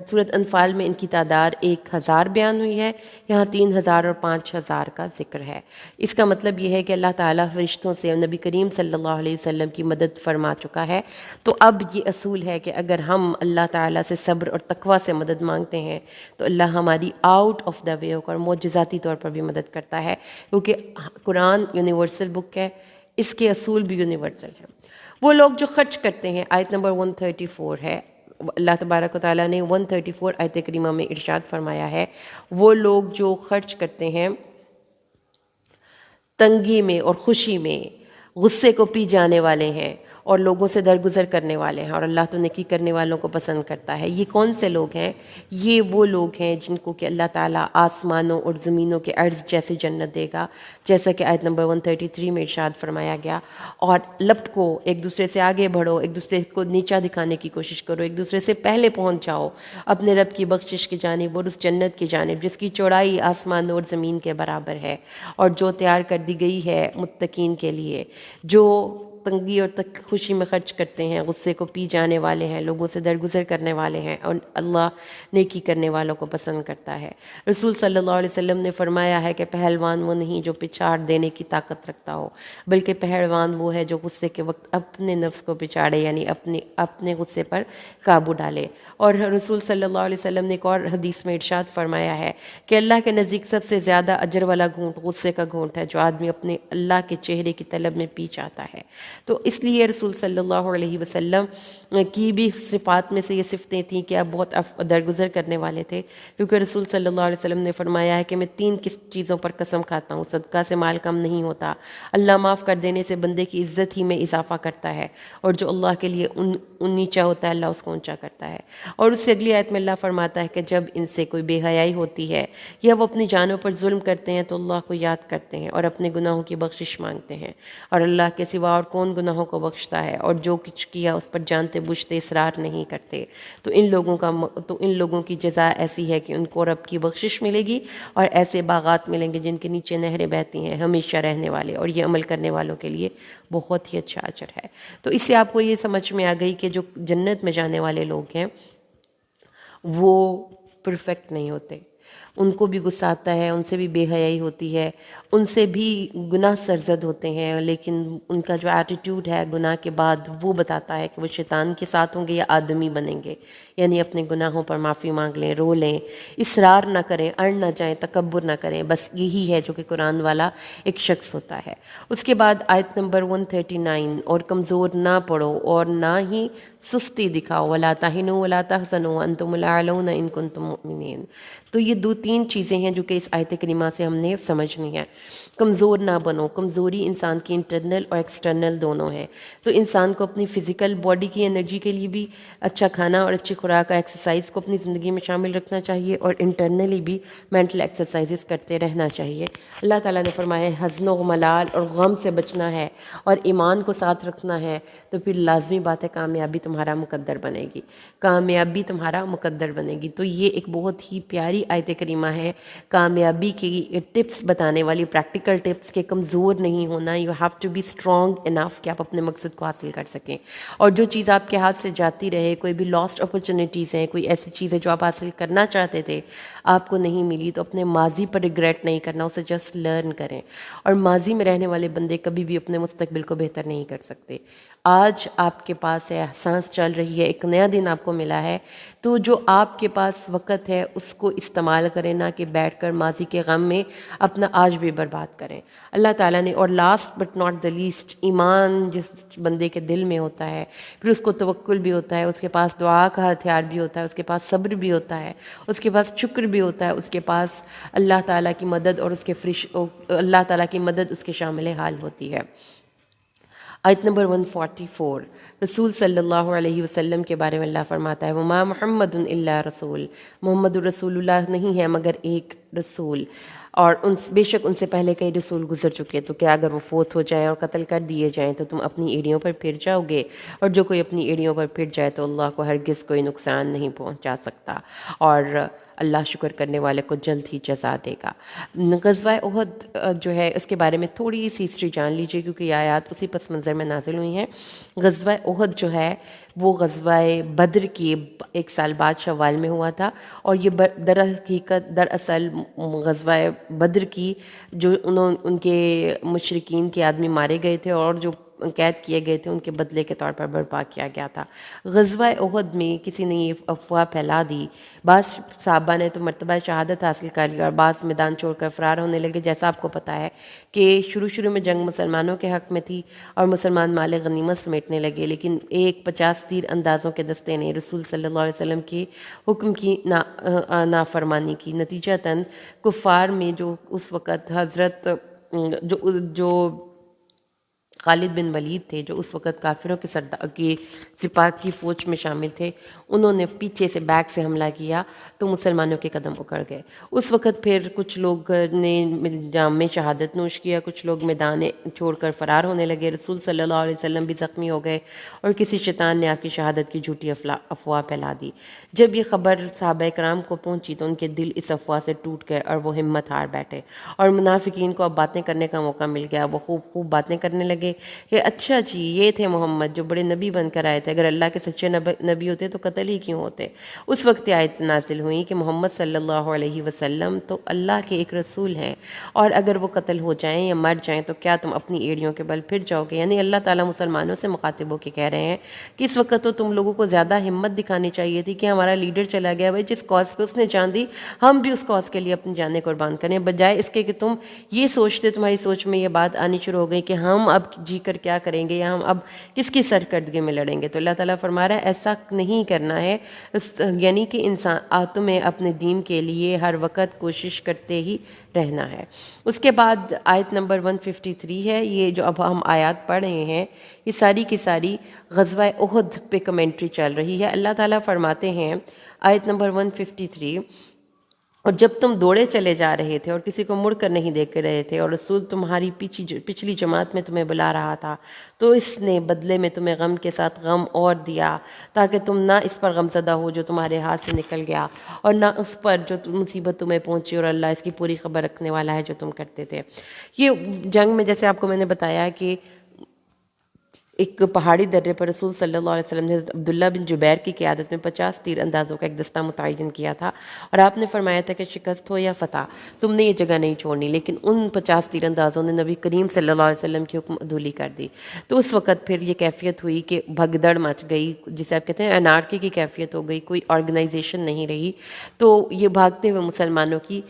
سورۃ انفال میں ان کی تعداد 1000 بیان ہوئی ہے، یہاں 3000 اور 5000 کا ذکر ہے۔ اس کا مطلب یہ ہے کہ اللہ تعالیٰ فرشتوں سے نبی کریم صلی اللہ علیہ وسلم کی مدد فرما چکا ہے۔ تو اب یہ اصول ہے کہ اگر ہم اللہ تعالیٰ سے صبر اور تقوی سے مدد مانگتے ہیں تو اللہ ہماری آؤٹ آف دا وے ہو کر معجزاتی طور پر بھی مدد کرتا ہے، کیونکہ قرآن یونیورسل بک ہے، اس کے اصول بھی یونیورسل ہیں۔ وہ لوگ جو خرچ کرتے ہیں، آیت نمبر 134 ہے، اللہ تبارک و تعالیٰ نے 134 آیت کریمہ میں ارشاد فرمایا ہے، وہ لوگ جو خرچ کرتے ہیں تنگی میں اور خوشی میں، غصے کو پی جانے والے ہیں اور لوگوں سے درگزر کرنے والے ہیں، اور اللہ تو نیکی کرنے والوں کو پسند کرتا ہے۔ یہ کون سے لوگ ہیں؟ یہ وہ لوگ ہیں جن کو کہ اللہ تعالیٰ آسمانوں اور زمینوں کے عرض جیسی جنت دے گا، جیسا کہ آیت نمبر 133 میں ارشاد فرمایا گیا۔ اور لپکو، ایک دوسرے سے آگے بڑھو، ایک دوسرے کو نیچا دکھانے کی کوشش کرو، ایک دوسرے سے پہلے پہنچ جاؤ اپنے رب کی بخشش کی جانب اور اس جنت کی جانب جس کی چوڑائی آسمانوں اور زمین کے برابر ہے، اور جو تیار کر دی گئی ہے متقین کے لیے، جو تنگی اور خوشی میں خرچ کرتے ہیں، غصے کو پی جانے والے ہیں، لوگوں سے درگزر کرنے والے ہیں، اور اللہ نیکی کرنے والوں کو پسند کرتا ہے۔ رسول صلی اللہ علیہ وسلم نے فرمایا ہے کہ پہلوان وہ نہیں جو پچھاڑ دینے کی طاقت رکھتا ہو، بلکہ پہلوان وہ ہے جو غصے کے وقت اپنے نفس کو پچھاڑے، یعنی اپنے غصے پر قابو ڈالے۔ اور رسول صلی اللہ علیہ وسلم نے ایک اور حدیث میں ارشاد فرمایا ہے کہ اللہ کے نزدیک سب سے زیادہ اجر والا گھونٹ غصے کا گھونٹ ہے جو آدمی اپنے اللہ کے چہرے کی طلب میں پی جاتا ہے۔ تو اس لیے رسول صلی اللہ علیہ وسلم کی بھی صفات میں سے یہ صفتیں تھیں کہ آپ بہت درگزر کرنے والے تھے، کیونکہ رسول صلی اللہ علیہ وسلم نے فرمایا ہے کہ میں 3 چیزوں پر قسم کھاتا ہوں، صدقہ سے مال کم نہیں ہوتا، اللہ معاف کر دینے سے بندے کی عزت ہی میں اضافہ کرتا ہے، اور جو اللہ کے لیے نیچا ہوتا ہے اللہ اس کو اونچا کرتا ہے۔ اور اس سے اگلی آیت میں اللہ فرماتا ہے کہ جب ان سے کوئی بے حیائی ہوتی ہے یا وہ اپنی جانوں پر ظلم کرتے ہیں تو اللہ کو یاد کرتے ہیں اور اپنے گناہوں کی بخشش مانگتے ہیں، اور اللہ کے سوا اور کون گناہوں کو بخشتا ہے، اور جو کچھ کیا اس پر جانتے بوجھتے اصرار نہیں کرتے، تو ان لوگوں کی جزا ایسی ہے کہ ان کو رب کی بخشش ملے گی اور ایسے باغات ملیں گے جن کے نیچے نہریں بہتی ہیں، ہمیشہ رہنے والے، اور یہ عمل کرنے والوں کے لیے بہت ہی اچھا اجر ہے۔ تو اس سے آپ کو یہ سمجھ میں آ گئی کہ جو جنت میں جانے والے لوگ ہیں وہ پرفیکٹ نہیں ہوتے، ان کو بھی غصہ آتا ہے، ان سے بھی بے حیائی ہوتی ہے، ان سے بھی گناہ سرزد ہوتے ہیں، لیکن ان کا جو ایٹیٹیوڈ ہے گناہ کے بعد وہ بتاتا ہے کہ وہ شیطان کے ساتھ ہوں گے یا آدمی بنیں گے. یعنی اپنے گناہوں پر معافی مانگ لیں، رو لیں، اصرار نہ کریں، اڑ نہ جائیں، تکبر نہ کریں. بس یہی ہے جو کہ قرآن والا ایک شخص ہوتا ہے. اس کے بعد آیت نمبر 139، اور کمزور نہ پڑو اور نہ ہی سستی دکھاؤ، ولا تہنوا ولا تحزنوا وانتم الاعلون ان کنتم مؤمنین. تو یہ دو تین چیزیں ہیں جو کہ اس آیت کریمہ سے ہم نے سمجھنی ہے. کمزور نہ بنو. کمزوری انسان کی انٹرنل اور ایکسٹرنل دونوں ہیں. تو انسان کو اپنی فزیکل باڈی کی انرجی کے لیے بھی اچھا کھانا اور اچھی خوراک اور ایکسرسائز کو اپنی زندگی میں شامل رکھنا چاہیے، اور انٹرنلی بھی مینٹل ایکسرسائزز کرتے رہنا چاہیے. اللہ تعالیٰ نے فرمایا ہے حزن و ملال اور غم سے بچنا ہے اور ایمان کو ساتھ رکھنا ہے، تو پھر لازمی بات ہے کامیابی تمہارا مقدر بنے گی، کامیابی تمہارا مقدر بنے گی. تو یہ ایک بہت ہی پیاری آیت کریمہ ہے کامیابی کی ٹپس بتانے والی، پریکٹیکل ٹپس کہ کمزور نہیں ہونا. You have to be strong enough کہ آپ اپنے مقصد کو حاصل کر سکیں. اور جو چیز آپ کے ہاتھ سے جاتی رہے، کوئی بھی لاسٹ اپرچونیٹیز ہیں، کوئی ایسی چیز ہے جو آپ حاصل کرنا چاہتے تھے آپ کو نہیں ملی، تو اپنے ماضی پر ریگریٹ نہیں کرنا، اسے جسٹ لرن کریں. اور ماضی میں رہنے والے بندے کبھی بھی اپنے مستقبل کو بہتر نہیں کر سکتے. آج آپ کے پاس ہے، سانس چل رہی ہے، ایک نیا دن آپ کو ملا ہے، تو جو آپ کے پاس وقت ہے اس کو استعمال کریں، نہ کہ بیٹھ کر ماضی کے غم میں اپنا آج بھی برباد کریں. اللہ تعالیٰ نے، اور last but not the least, ایمان جس بندے کے دل میں ہوتا ہے، پھر اس کو توکل بھی ہوتا ہے، اس کے پاس دعا کا ہتھیار بھی ہوتا ہے، اس کے پاس صبر بھی ہوتا ہے، اس کے پاس شکر بھی ہوتا ہے، اس کے پاس اللہ تعالیٰ کی مدد اور اس کے اللہ تعالیٰ کی مدد اس کے شامل حال ہوتی ہے. آیت نمبر 144، رسول صلی اللہ علیہ وسلم کے بارے میں اللہ فرماتا ہے وما محمد الا رسول، محمد الرسول اللہ نہیں ہے مگر ایک رسول، اور بے شک ان سے پہلے کئی رسول گزر چکے. تو کیا اگر وہ فوت ہو جائیں اور قتل کر دیے جائیں تو تم اپنی ایڑیوں پر پھر جاؤ گے؟ اور جو کوئی اپنی ایڑیوں پر پھر جائے تو اللہ کو ہرگز کوئی نقصان نہیں پہنچا سکتا، اور اللہ شکر کرنے والے کو جلد ہی جزا دے گا. غزوہ احد جو ہے اس کے بارے میں تھوڑی سی ہسٹری جان لیجیے، کیونکہ یہ آیات اسی پس منظر میں نازل ہوئی ہیں. غزوہ احد جو ہے وہ غزوہ بدر کی 1 سال بعد شوال میں ہوا تھا، اور یہ دراصل غزوہ بدر کی جو ان کے مشرکین کے آدمی مارے گئے تھے اور جو قید کیے گئے تھے ان کے بدلے کے طور پر برپا کیا گیا تھا. غزوہ احد میں کسی نے یہ افواہ پھیلا دی، بعض صحابہ نے تو مرتبہ شہادت حاصل کر لیا اور بعض میدان چھوڑ کر فرار ہونے لگے. جیسا آپ کو پتہ ہے کہ شروع میں جنگ مسلمانوں کے حق میں تھی اور مسلمان مال غنیمت سمیٹنے لگے، لیکن 50 تیر اندازوں کے دستے نے رسول صلی اللہ علیہ وسلم کے حکم کی نافرمانی کی. نتیجتاً کفار میں جو اس وقت حضرت جو خالد بن ولید تھے، جو اس وقت کافروں کے سپاہ کی فوج میں شامل تھے، انہوں نے پیچھے سے بیک سے حملہ کیا تو مسلمانوں کے قدم اکڑ گئے. اس وقت پھر کچھ لوگ نے جام میں شہادت نوش کیا، کچھ لوگ میدان چھوڑ کر فرار ہونے لگے. رسول صلی اللہ علیہ وسلم بھی زخمی ہو گئے اور کسی شیطان نے آپ کی شہادت کی جھوٹی افواہ پھیلا دی. جب یہ خبر صحابہ کرام کو پہنچی تو ان کے دل اس افواہ سے ٹوٹ گئے اور وہ ہمت ہار بیٹھے، اور منافقین کو اب باتیں کرنے کا موقع مل گیا. وہ خوب باتیں کرنے لگے کہ اچھا جی یہ تھے محمد جو بڑے نبی بن کر آئے تھے، اگر اللہ کے سچے نبی ہوتے تو قتل ہی کیوں ہوتے. اس وقت آیت نازل ہوئی کہ محمد صلی اللہ علیہ وسلم تو اللہ کے ایک رسول ہیں، اور اگر وہ قتل ہو جائیں یا مر جائیں تو کیا تم اپنی ایڑیوں کے بل پھر جاؤ گے؟ یعنی اللہ تعالیٰ مسلمانوں سے مخاطب ہو کے کہہ رہے ہیں کہ اس وقت تو تم لوگوں کو زیادہ ہمت دکھانی چاہیے تھی کہ ہمارا لیڈر چلا گیا بھائی، جس کاز پہ اس نے جان دی ہم بھی اس کاز کے لیے اپنی جانیں قربان کریں، بجائے اس کے کہ تم یہ سوچتے، تمہاری سوچ میں یہ بات آنی شروع ہو گئی کہ ہم اب جی کر کیا کریں گے یا ہم اب کس کی سرکردگی میں لڑیں گے. تو اللہ تعالیٰ فرما رہا ہے ایسا نہیں کرنا ہے، یعنی کہ انسان تمہیں اپنے دین کے لیے ہر وقت کوشش کرتے ہی رہنا ہے. اس کے بعد آیت نمبر 153 ہے، یہ جو اب ہم آیات پڑھ رہے ہیں یہ ساری کی ساری غزوہ احد پہ کمنٹری چل رہی ہے. اللہ تعالیٰ فرماتے ہیں آیت نمبر 153، اور جب تم دوڑے چلے جا رہے تھے اور کسی کو مڑ کر نہیں دیکھ رہے تھے اور رسول تمہاری پچھلی جماعت میں تمہیں بلا رہا تھا، تو اس نے بدلے میں تمہیں غم کے ساتھ غم اور دیا، تاکہ تم نہ اس پر غم زدہ ہو جو تمہارے ہاتھ سے نکل گیا، اور نہ اس پر جو مصیبت تمہیں پہنچی، اور اللہ اس کی پوری خبر رکھنے والا ہے جو تم کرتے تھے. یہ جنگ میں جیسے آپ کو میں نے بتایا کہ ایک پہاڑی درے پر رسول صلی اللہ علیہ وسلم نے حضرت عبداللہ بن جبیر کی قیادت میں 50 تیر اندازوں کا ایک دستہ متعین کیا تھا، اور آپ نے فرمایا تھا کہ شکست ہو یا فتح تم نے یہ جگہ نہیں چھوڑنی، لیکن ان 50 تیر اندازوں نے نبی کریم صلی اللہ علیہ وسلم کی حکم عدولی کر دی۔ تو اس وقت پھر یہ کیفیت ہوئی کہ بھگدڑ مچ گئی، جسے آپ کہتے ہیں انارکی کی کیفیت ہو گئی، کوئی آرگنائزیشن نہیں رہی۔ تو یہ بھاگتے ہوئے مسلمانوں کی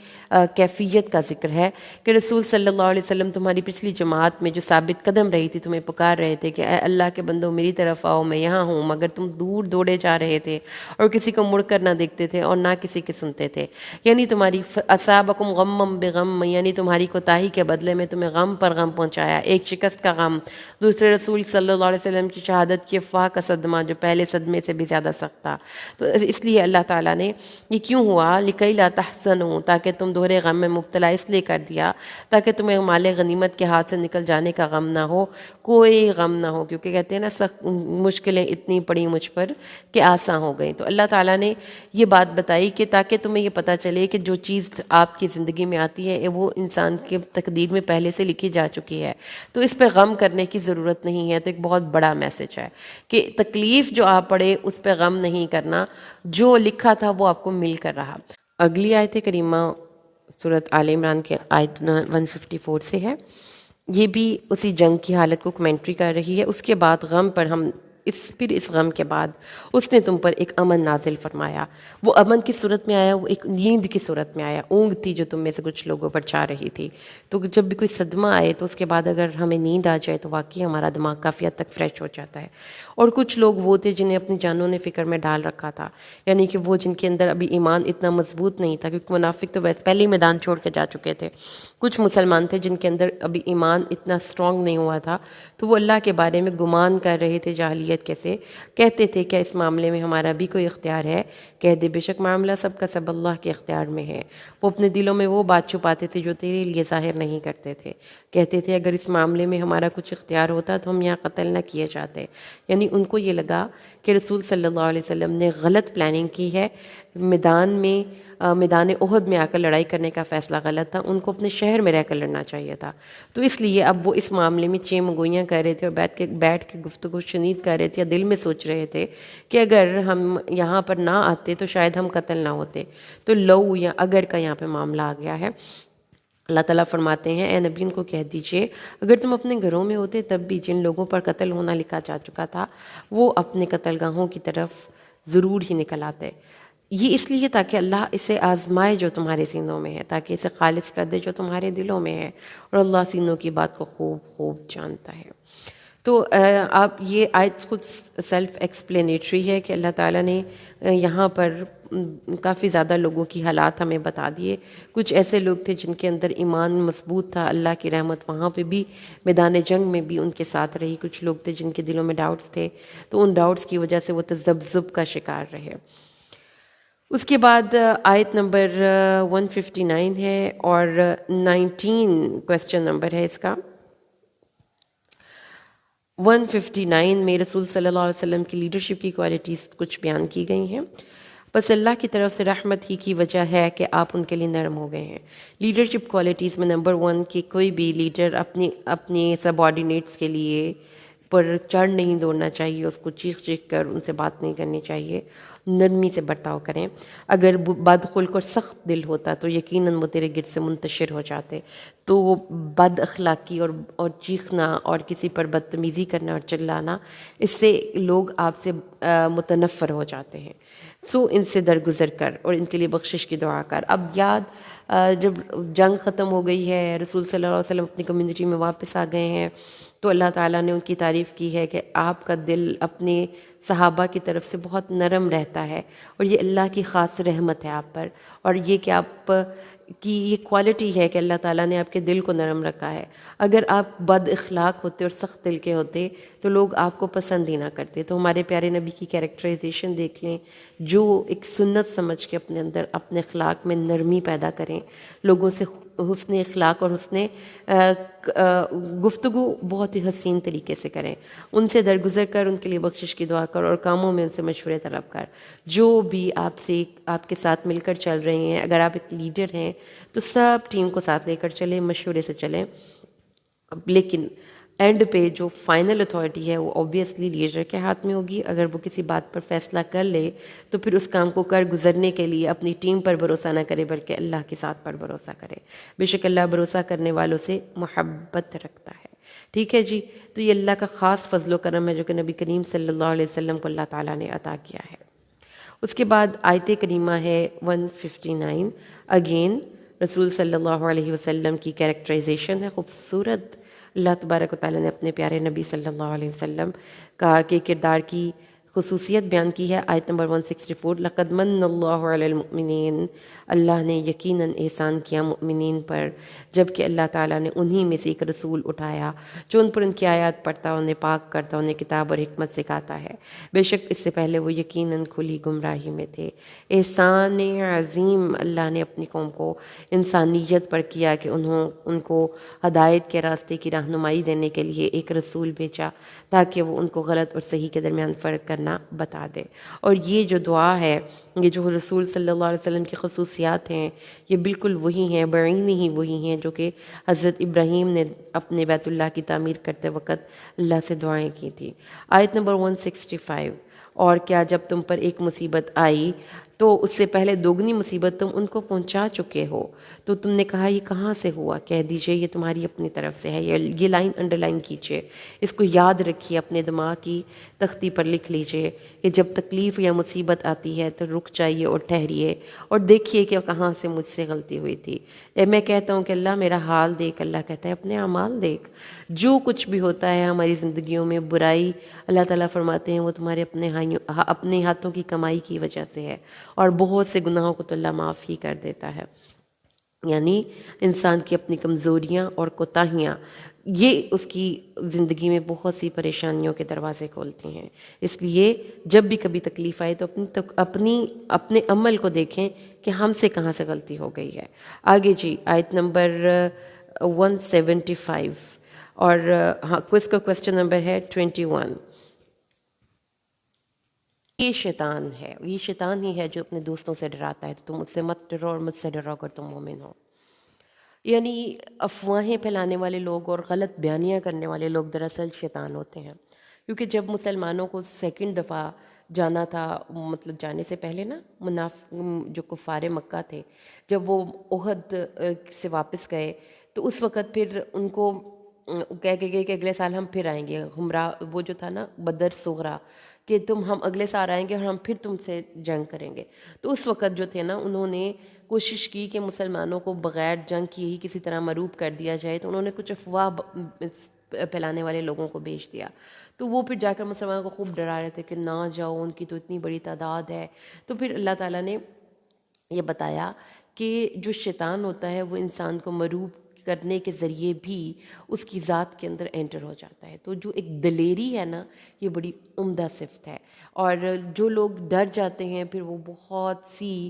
کیفیت کا ذکر ہے کہ رسول صلی اللہ علیہ وسلم تمہاری پچھلی جماعت میں جو ثابت قدم رہی تھی تمہیں پکار رہے تھے کہ اے اللہ کے بندو میری طرف آؤ، میں یہاں ہوں، مگر تم دور دوڑے جا رہے تھے اور کسی کو مڑ کر نہ دیکھتے تھے اور نہ کسی کی سنتے تھے، یعنی تمہاری اصابکم غمم بغم، یعنی تمہاری کوتاہی کے بدلے میں تمہیں غم پر غم پہنچایا، ایک شکست کا غم، دوسرے رسول صلی اللہ علیہ وسلم کی شہادت کی افواہ کا صدمہ جو پہلے صدمے سے بھی زیادہ سخت تھا۔ تو اس لیے اللہ تعالیٰ نے یہ کیوں ہوا، لکی لا تحزنوا، تاکہ تم دوہرے غم میں مبتلا اس لیے کر دیا تاکہ تمہیں مال غنیمت کے ہاتھ سے نکل جانے کا غم نہ ہو، کوئی غم نہ ہو، کیونکہ کہتے ہیں نا سخت مشکلیں اتنی پڑی مجھ پر کہ آساں ہو گئیں۔ تو اللہ تعالیٰ نے یہ بات بتائی کہ تاکہ تمہیں یہ پتہ چلے کہ جو چیز آپ کی زندگی میں آتی ہے وہ انسان کے تقدیر میں پہلے سے لکھی جا چکی ہے، تو اس پہ غم کرنے کی ضرورت نہیں ہے۔ تو ایک بہت بڑا میسج ہے کہ تکلیف جو آپ پڑے اس پہ غم نہیں کرنا، جو لکھا تھا وہ آپ کو مل کر رہا۔ اگلی آیت کریمہ سورۃ آل عمران کے آیت 154 سے ہے، یہ بھی اسی جنگ کی حالت کو کمنٹری کر رہی ہے۔ اس کے بعد غم پر ہم پھر اس غم کے بعد اس نے تم پر ایک امن نازل فرمایا۔ وہ امن کی صورت میں آیا، وہ ایک نیند کی صورت میں آیا، اونگ تھی جو تم میں سے کچھ لوگوں پر چھا رہی تھی۔ تو جب بھی کوئی صدمہ آئے تو اس کے بعد اگر ہمیں نیند آ جائے تو واقعی ہمارا دماغ کافی حد تک فریش ہو جاتا ہے۔ اور کچھ لوگ وہ تھے جنہیں اپنی جانوں نے فکر میں ڈال رکھا تھا، یعنی کہ وہ جن کے اندر ابھی ایمان اتنا مضبوط نہیں تھا، کیونکہ منافق تو ویسے پہلے ہی میدان چھوڑ کے جا چکے تھے۔ کچھ مسلمان تھے جن کے اندر ابھی ایمان اتنا اسٹرانگ نہیں ہوا تھا، تو وہ اللہ کے بارے میں گمان کر رہے تھے جاہلیت کیسے، کہتے تھے کہ اس معاملے میں ہمارا بھی کوئی اختیار ہے، کہہ دے بے شک معاملہ سب کا سب اللہ کے اختیار میں ہے۔ وہ اپنے دلوں میں وہ بات چھپاتے تھے جو تیرے لیے ظاہر نہیں کرتے تھے، کہتے تھے اگر اس معاملے میں ہمارا کچھ اختیار ہوتا تو ہم یہاں قتل نہ کیے جاتے۔ یعنی ان کو یہ لگا کہ رسول صلی اللہ علیہ وسلم نے غلط پلاننگ کی ہے، میدان احد میں آ کر لڑائی کرنے کا فیصلہ غلط تھا، ان کو اپنے شہر میں رہ کر لڑنا چاہیے تھا۔ تو اس لیے اب وہ اس معاملے میں چیمگوئیاں کر رہے تھے اور بیٹھ کے گفتگو شنید کر رہے تھے، یا دل میں سوچ رہے تھے کہ اگر ہم یہاں پر نہ آتے تو شاید ہم قتل نہ ہوتے۔ تو لو یا اگر کا یہاں پہ معاملہ آ گیا ہے۔ اللہ تعالیٰ فرماتے ہیں اے نبی ان کو کہہ دیجئے اگر تم اپنے گھروں میں ہوتے تب بھی جن لوگوں پر قتل ہونا لکھا جا چکا تھا وہ اپنے قتل گاہوں کی طرف ضرور ہی نکل آتے۔ یہ اس لیے تاکہ اللہ اسے آزمائے جو تمہارے سینوں میں ہے، تاکہ اسے خالص کر دے جو تمہارے دلوں میں ہے، اور اللہ سینوں کی بات کو خوب خوب جانتا ہے۔ تو آپ یہ آیت خود سیلف ایکسپلینیٹری ہے کہ اللہ تعالیٰ نے یہاں پر کافی زیادہ لوگوں کی حالات ہمیں بتا دیے۔ کچھ ایسے لوگ تھے جن کے اندر ایمان مضبوط تھا، اللہ کی رحمت وہاں پہ بھی میدان جنگ میں بھی ان کے ساتھ رہی۔ کچھ لوگ تھے جن کے دلوں میں ڈاؤٹس تھے، تو ان ڈاؤٹس کی وجہ سے وہ تذبذب کا شکار رہے۔ اس کے بعد آیت نمبر 159 ہے اور 19 کویسچن نمبر ہے اس کا۔ 159 میں رسول صلی اللہ علیہ وسلم کی لیڈرشپ کی کوالٹیز کچھ بیان کی گئی ہیں۔ بس اللہ کی طرف سے رحمت ہی کی وجہ ہے کہ آپ ان کے لیے نرم ہو گئے ہیں۔ لیڈرشپ کوالٹیز میں نمبر 1 کہ کوئی بھی لیڈر اپنے سب آرڈینیٹس کے لیے پر چڑھ نہیں دوڑنا چاہیے، اس کو چیخ کر ان سے بات نہیں کرنی چاہیے، نرمی سے برتاؤ کریں۔ اگر بدخلق اور سخت دل ہوتا تو یقیناً وہ تیرے گرد سے منتشر ہو جاتے۔ تو وہ بد اخلاقی اور چیخنا اور کسی پر بدتمیزی کرنا اور چلانا، اس سے لوگ آپ سے متنفر ہو جاتے ہیں۔ سو ان سے درگزر کر اور ان کے لیے بخشش کی دعا کر۔ اب جب جنگ ختم ہو گئی ہے، رسول صلی اللہ علیہ وسلم اپنی کمیونٹی میں واپس آ گئے ہیں، تو اللہ تعالیٰ نے ان کی تعریف کی ہے کہ آپ کا دل اپنے صحابہ کی طرف سے بہت نرم رہتا ہے، اور یہ اللہ کی خاص رحمت ہے آپ پر، اور یہ کہ آپ کی یہ کوالٹی ہے کہ اللہ تعالیٰ نے آپ کے دل کو نرم رکھا ہے۔ اگر آپ بد اخلاق ہوتے اور سخت دل کے ہوتے تو لوگ آپ کو پسند ہی نہ کرتے۔ تو ہمارے پیارے نبی کی کیریکٹرائزیشن دیکھ لیں، جو ایک سنت سمجھ کے اپنے اندر اپنے اخلاق میں نرمی پیدا کریں، لوگوں سے حسن اخلاق اور حسن گفتگو بہت ہی حسین طریقے سے کریں، ان سے درگزر کر ان کے لیے بخشش کی دعا کر، اور کاموں میں ان سے مشورے طلب کر۔ جو بھی آپ کے ساتھ مل کر چل رہے ہیں، اگر آپ ایک لیڈر ہیں تو سب ٹیم کو ساتھ لے کر چلیں، مشورے سے چلیں، لیکن اینڈ پہ جو فائنل اتھارٹی ہے وہ آبویسلی لیڈر کے ہاتھ میں ہوگی. اگر وہ کسی بات پر فیصلہ کر لے تو پھر اس کام کو کر گزرنے کے لیے اپنی ٹیم پر بھروسہ نہ کرے بلکہ اللہ کے ساتھ پر بھروسہ کرے. بے شک اللہ بھروسہ کرنے والوں سے محبت رکھتا ہے. ٹھیک ہے جی. تو یہ اللہ کا خاص فضل و کرم ہے جو کہ نبی کریم صلی اللہ علیہ وسلم کو اللہ تعالیٰ نے عطا کیا ہے. اس کے بعد آیت کریمہ ہے 159. اگین رسول صلی اللہ علیہ وسلم کی کیریکٹرائزیشن ہے خوبصورت. اللہ تبارک و تعالیٰ نے اپنے پیارے نبی صلی اللہ علیہ وسلم کا کے کردار کی خصوصیت بیان کی ہے. آیت نمبر 164. لقد من اللہ علی المؤمنین. اللہ نے یقیناً احسان کیا مؤمنین پر جب کہ اللہ تعالیٰ نے انہی میں سے ایک رسول اٹھایا جو ان پر ان کی آیات پڑھتا، انہیں پاک کرتا، انہیں کتاب اور حکمت سکھاتا ہے. بے شک اس سے پہلے وہ یقیناً کھلی گمراہی میں تھے. احسان عظیم اللہ نے اپنی قوم کو انسانیت پر کیا کہ ان کو ہدایت کے راستے کی رہنمائی دینے کے لیے ایک رسول بھیجا تاکہ وہ ان کو غلط اور صحیح کے درمیان فرق کرنا بتا دے. اور یہ جو دعا ہے، یہ جو رسول صلی اللہ علیہ وسلم کی خصوصیات ہیں، یہ بالکل وہی ہیں، بعینی ہی وہی ہیں جو کہ حضرت ابراہیم نے اپنے بیت اللہ کی تعمیر کرتے وقت اللہ سے دعائیں کی تھیں. آیت نمبر 165. اور کیا جب تم پر ایک مصیبت آئی تو اس سے پہلے دوگنی مصیبت تم ان کو پہنچا چکے ہو تو تم نے کہا یہ کہاں سے ہوا؟ کہہ دیجئے یہ تمہاری اپنی طرف سے ہے. یہ لائن انڈر لائن کیجئے، اس کو یاد رکھیے، اپنے دماغ کی تختی پر لکھ لیجئے کہ جب تکلیف یا مصیبت آتی ہے تو رک جائیے اور ٹھہریے اور دیکھیے کہ کہاں سے مجھ سے غلطی ہوئی تھی. میں کہتا ہوں کہ اللہ میرا حال دیکھ، اللہ کہتا ہے اپنے اعمال دیکھ. جو کچھ بھی ہوتا ہے ہماری زندگیوں میں برائی، اللہ تعالیٰ فرماتے ہیں وہ تمہارے اپنے ہاتھوں کی کمائی کی وجہ سے ہے، اور بہت سے گناہوں کو تو اللہ معاف ہی کر دیتا ہے. یعنی انسان کی اپنی کمزوریاں اور کوتاہیاں یہ اس کی زندگی میں بہت سی پریشانیوں کے دروازے کھولتی ہیں. اس لیے جب بھی کبھی تکلیف آئے تو اپنے عمل کو دیکھیں کہ ہم سے کہاں سے غلطی ہو گئی ہے. آگے جی آیت نمبر 175 اور ہاں کوئز کا کویسچن نمبر ہے 21. یہ شیطان ہے، یہ شیطان ہی ہے جو اپنے دوستوں سے ڈراتا ہے. تو تم مجھ سے مت ڈرو اور مجھ سے ڈرو اگر تم مومن ہو. یعنی افواہیں پھیلانے والے لوگ اور غلط بیانیاں کرنے والے لوگ دراصل شیطان ہوتے ہیں. کیونکہ جب مسلمانوں کو سیکنڈ دفعہ جانا تھا، مطلب جانے سے پہلے نا جو کفار مکہ تھے، جب وہ احد سے واپس گئے تو اس وقت پھر ان کو کہہ کے گئے کہ اگلے سال ہم پھر آئیں گے. وہ جو تھا نا بدر صغرا کہ ہم اگلے سال آئیں گے اور ہم پھر تم سے جنگ کریں گے. تو اس وقت جو تھے نا انہوں نے کوشش کی کہ مسلمانوں کو بغیر جنگ کیے ہی کسی طرح مروب کر دیا جائے. تو انہوں نے کچھ افواہ پھیلانے والے لوگوں کو بھیج دیا. تو وہ پھر جا کر مسلمانوں کو خوب ڈرا رہے تھے کہ نہ جاؤ، ان کی تو اتنی بڑی تعداد ہے. تو پھر اللہ تعالیٰ نے یہ بتایا کہ جو شیطان ہوتا ہے وہ انسان کو مروب کرنے کے ذریعے بھی اس کی ذات کے اندر انٹر ہو جاتا ہے. تو جو ایک دلیری ہے نا یہ بڑی عمدہ صفت ہے. اور جو لوگ ڈر جاتے ہیں پھر وہ بہت سی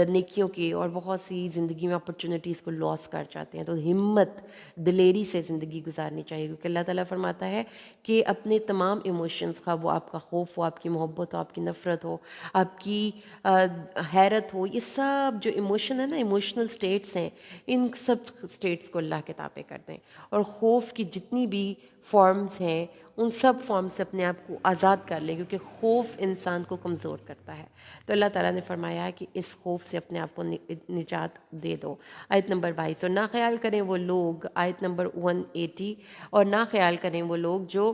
نیکیوں کے اور بہت سی زندگی میں اپرچونیٹیز کو لاس کر جاتے ہیں. تو ہمت دلیری سے زندگی گزارنی چاہیے، کیونکہ اللہ تعالیٰ فرماتا ہے کہ اپنے تمام ایموشنز، خواہ وہ آپ کا خوف ہو، آپ کی محبت ہو، آپ کی نفرت ہو، آپ کی حیرت ہو، یہ سب جو ایموشن ہے نا، ایموشنل سٹیٹس ہیں، ان سب سٹیٹس کو اللہ کے تابع کر دیں. اور خوف کی جتنی بھی فارمز ہیں ان سب فارم سے اپنے آپ کو آزاد کر لیں، کیونکہ خوف انسان کو کمزور کرتا ہے. تو اللہ تعالیٰ نے فرمایا ہے کہ اس خوف سے اپنے آپ کو نجات دے دو. آیت نمبر 22. اور نہ خیال کریں وہ لوگ، آیت نمبر 180. اور نہ خیال کریں وہ لوگ جو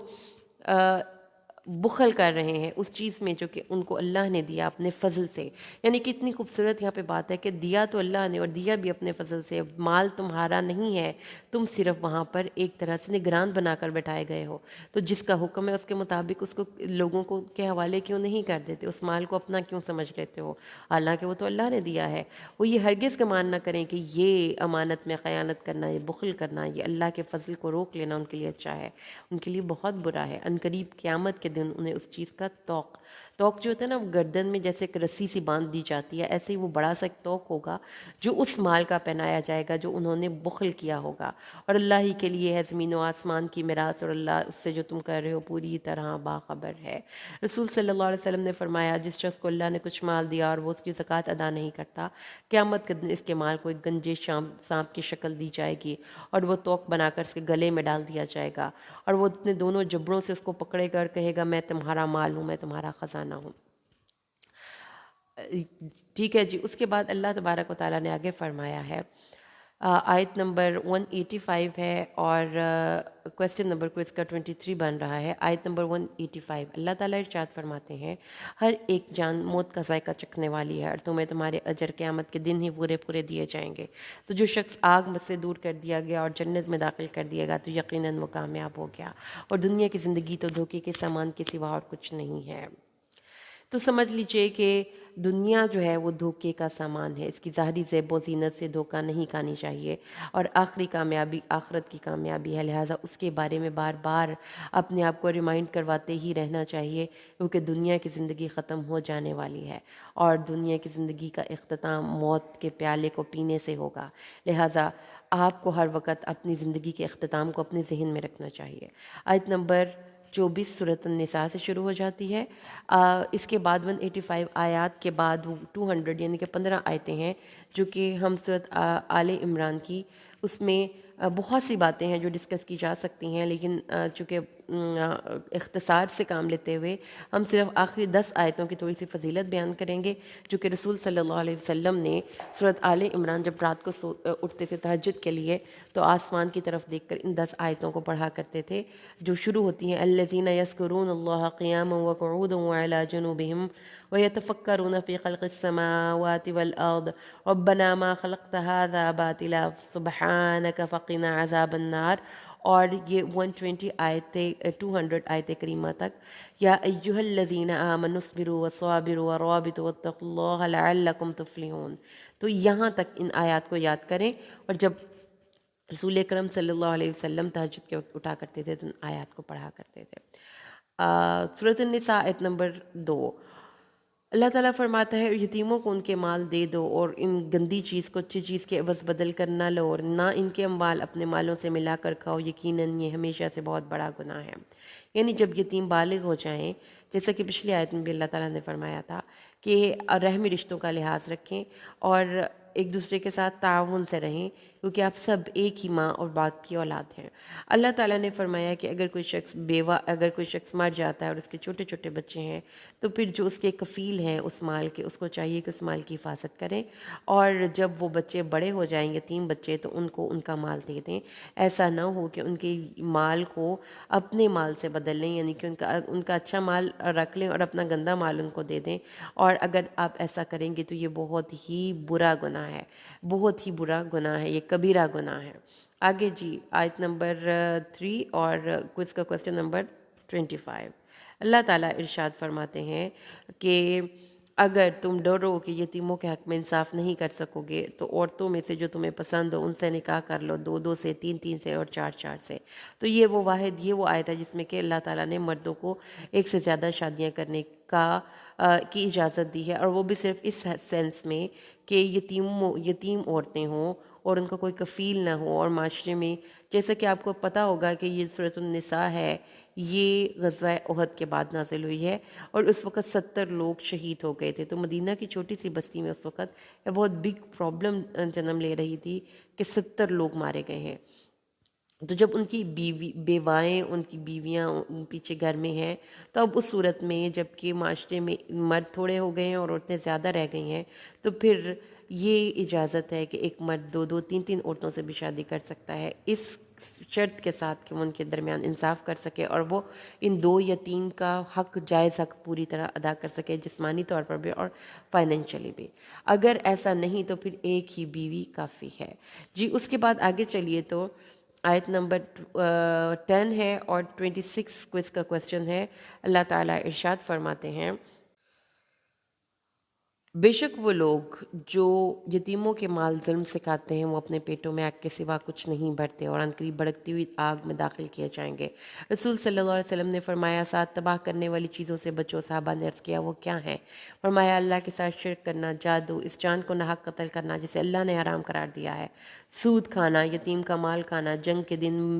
بخل کر رہے ہیں اس چیز میں جو کہ ان کو اللہ نے دیا اپنے فضل سے. یعنی کتنی خوبصورت یہاں پہ بات ہے کہ دیا تو اللہ نے اور دیا بھی اپنے فضل سے. مال تمہارا نہیں ہے، تم صرف وہاں پر ایک طرح سے نگران بنا کر بٹھائے گئے ہو. تو جس کا حکم ہے اس کے مطابق اس کو لوگوں کو کے حوالے کیوں نہیں کر دیتے؟ اس مال کو اپنا کیوں سمجھ لیتے ہو؟ حالانکہ وہ تو اللہ نے دیا ہے. وہ یہ ہرگز گمان نہ کریں کہ یہ امانت میں خیانت کرنا، یہ بخل کرنا، یہ اللہ کے فضل کو روک لینا ان کے لیے اچھا ہے، ان کے لیے بہت برا ہے. عنقریب قیامت کے دن انہیں اس چیز کا توق جو ہوتا ہے نا وہ گردن میں جیسے ایک رسی سی باندھ دی جاتی ہے، ایسے ہی وہ بڑا سا ایک توق ہوگا جو اس مال کا پہنایا جائے گا جو انہوں نے بخل کیا ہوگا، اور اللہ ہی کے لیے ہے زمین و آسمان کی میراث، اور اللہ اس سے جو تم کر رہے ہو پوری طرح باخبر ہے۔ رسول صلی اللہ علیہ وسلم نے فرمایا جس شخص کو اللہ نے کچھ مال دیا اور وہ اس کی زکوٰۃ ادا نہیں کرتا، قیامت کے دن اس کے مال کو ایک گنجے سانپ کی شکل دی جائے گی اور وہ توق بنا کر اس کے گلے میں ڈال دیا جائے گا، اور وہ اپنے دونوں جبڑوں سے اس کو پکڑے کر کہے گا میں تمہارا مال ہوں، میں تمہارا خزانہ ہوں۔ ٹھیک ہے جی، اس کے بعد اللہ تبارک و تعالیٰ نے آگے فرمایا ہے، آیت نمبر 185 ہے اور کویسچن نمبر کو اس کا 23 بن رہا ہے۔ آیت نمبر 185 اللہ تعالیٰ ارشاد فرماتے ہیں، ہر ایک جان موت کا ذائقہ چکھنے والی ہے اور تمہیں تمہارے اجر قیامت کے دن ہی پورے پورے دیے جائیں گے۔ تو جو شخص آگ میں سے دور کر دیا گیا اور جنت میں داخل کر دیا گیا تو یقیناً وہ کامیاب ہو گیا، اور دنیا کی زندگی تو دھوکے کے سامان کے سوا اور کچھ نہیں ہے۔ تو سمجھ لیجئے کہ دنیا جو ہے وہ دھوکے کا سامان ہے، اس کی ظاہری زیب و زینت سے دھوکہ نہیں کھانی چاہیے، اور آخری کامیابی آخرت کی کامیابی ہے، لہٰذا اس کے بارے میں بار بار اپنے آپ کو ریمائنڈ کرواتے ہی رہنا چاہیے، کیونکہ دنیا کی زندگی ختم ہو جانے والی ہے اور دنیا کی زندگی کا اختتام موت کے پیالے کو پینے سے ہوگا، لہٰذا آپ کو ہر وقت اپنی زندگی کے اختتام کو اپنے ذہن میں رکھنا چاہیے۔ آیت نمبر 24 سورۃ النساء سے شروع ہو جاتی ہے۔ اس کے بعد 185 آیات کے بعد 200 یعنی کہ 15 آیتیں ہیں جو کہ ہم سورۃ آل عمران کی، اس میں بہت سی باتیں ہیں جو ڈسکس کی جا سکتی ہیں، لیکن چونکہ اختصار سے کام لیتے ہوئے ہم صرف آخری 10 آیتوں کی تھوڑی سی فضیلت بیان کریں گے، جو کہ رسول صلی اللہ علیہ وسلم نے سورۃ آل عمران جب رات کو اٹھتے تھے تہجد کے لیے تو آسمان کی طرف دیکھ کر ان 10 آیتوں کو پڑھا کرتے تھے، جو شروع ہوتی ہیں الذین یذکرون اللہ قیاما وقعودا وعلی جنوبہم ویتفکرون فی خلق السماوات والارض ربنا ما خلقت هذا باطلا سبحانک فقنا عذاب النار، اور یہ 120 آیتیں 200 آیت کریمہ تک، یا ایہا الذین آمنوا اصبروا وصابروا ورابطوا واتقوا اللہ لعلکم تفلحون۔ تو یہاں تک ان آیات کو یاد کریں، اور جب رسول اکرم صلی اللہ علیہ وسلم تہجد کے وقت اٹھا کرتے تھے تو ان آیات کو پڑھا کرتے تھے۔ سورۃ النساء آیت نمبر 2، اللہ تعالیٰ فرماتا ہے یتیموں کو ان کے مال دے دو اور ان گندی چیز کو اچھی چیز کے عوض بدل کر نہ لو، اور نہ ان کے اموال اپنے مالوں سے ملا کر کھاؤ، یقیناً یہ ہمیشہ سے بہت بڑا گناہ ہے۔ یعنی جب یتیم بالغ ہو جائیں، جیسا کہ پچھلی آیت میں بھی اللہ تعالیٰ نے فرمایا تھا کہ رحمی رشتوں کا لحاظ رکھیں اور ایک دوسرے کے ساتھ تعاون سے رہیں، کیونکہ آپ سب ایک ہی ماں اور باپ کی اولاد ہیں۔ اللہ تعالیٰ نے فرمایا کہ اگر کوئی شخص مر جاتا ہے اور اس کے چھوٹے چھوٹے بچے ہیں تو پھر جو اس کے کفیل ہیں اس مال کے، اس کو چاہیے کہ اس مال کی حفاظت کریں، اور جب وہ بچے بڑے ہو جائیں یتیم بچے تو ان کو ان کا مال دے دیں، ایسا نہ ہو کہ ان کے مال کو اپنے مال سے بدل لیں، یعنی کہ ان کا اچھا مال رکھ لیں اور اپنا گندا مال ان کو دے دیں، اور اگر آپ ایسا کریں گے تو یہ بہت ہی برا گناہ ہے، بہت ہی برا گناہ ہے، یہ کبیرہ گناہ ہے۔ آگے جی آیت نمبر 3 اور اس کا کوسچن نمبر 25، اللہ تعالیٰ ارشاد فرماتے ہیں کہ اگر تم ڈرو کہ یتیموں کے حق میں انصاف نہیں کر سکو گے تو عورتوں میں سے جو تمہیں پسند ہو ان سے نکاح کر لو، 2 سے، 3 سے اور 4 سے۔ تو یہ وہ آیت ہے جس میں کہ اللہ تعالیٰ نے مردوں کو ایک سے زیادہ شادیاں کرنے کی اجازت دی ہے، اور وہ بھی صرف اس سینس میں کہ یتیم عورتیں ہوں اور ان کا کوئی کفیل نہ ہو، اور معاشرے میں جیسا کہ آپ کو پتہ ہوگا کہ یہ سورۃ النساء ہے، یہ غزوہ احد کے بعد نازل ہوئی ہے، اور اس وقت 70 لوگ شہید ہو گئے تھے، تو مدینہ کی چھوٹی سی بستی میں اس وقت بہت بگ پرابلم جنم لے رہی تھی کہ 70 لوگ مارے گئے ہیں۔ تو جب ان کی بیوائیں، ان کی بیویاں پیچھے گھر میں ہیں، تو اب اس صورت میں جب کہ معاشرے میں مرد تھوڑے ہو گئے ہیں اور عورتیں زیادہ رہ گئی ہیں، تو پھر یہ اجازت ہے کہ ایک مرد 2 3 عورتوں سے بھی شادی کر سکتا ہے، اس شرط کے ساتھ کہ وہ ان کے درمیان انصاف کر سکے اور وہ ان 2 یا 3 کا حق، جائز حق پوری طرح ادا کر سکے، جسمانی طور پر بھی اور فائنینشلی بھی۔ اگر ایسا نہیں تو پھر ایک ہی بیوی کافی ہے۔ جی اس کے بعد آگے چلیے تو آیت نمبر 10 ہے اور 26 کو اس کا کوسچن ہے۔ اللہ تعالیٰ ارشاد فرماتے ہیں بے شک وہ لوگ جو یتیموں کے مال ظلم سے کھاتے ہیں وہ اپنے پیٹوں میں آگ کے سوا کچھ نہیں بھرتے اور عنقریب بھڑکتی ہوئی آگ میں داخل کیے جائیں گے۔ رسول صلی اللہ علیہ وسلم نے فرمایا 7 تباہ کرنے والی چیزوں سے بچو۔ صحابہ نے عرض کیا وہ کیا ہیں؟ فرمایا اللہ کے ساتھ شرک کرنا، جادو، اس جان کو ناحق قتل کرنا جسے اللہ نے حرام قرار دیا ہے، سود کھانا، یتیم کا مال کھانا، جنگ کے دن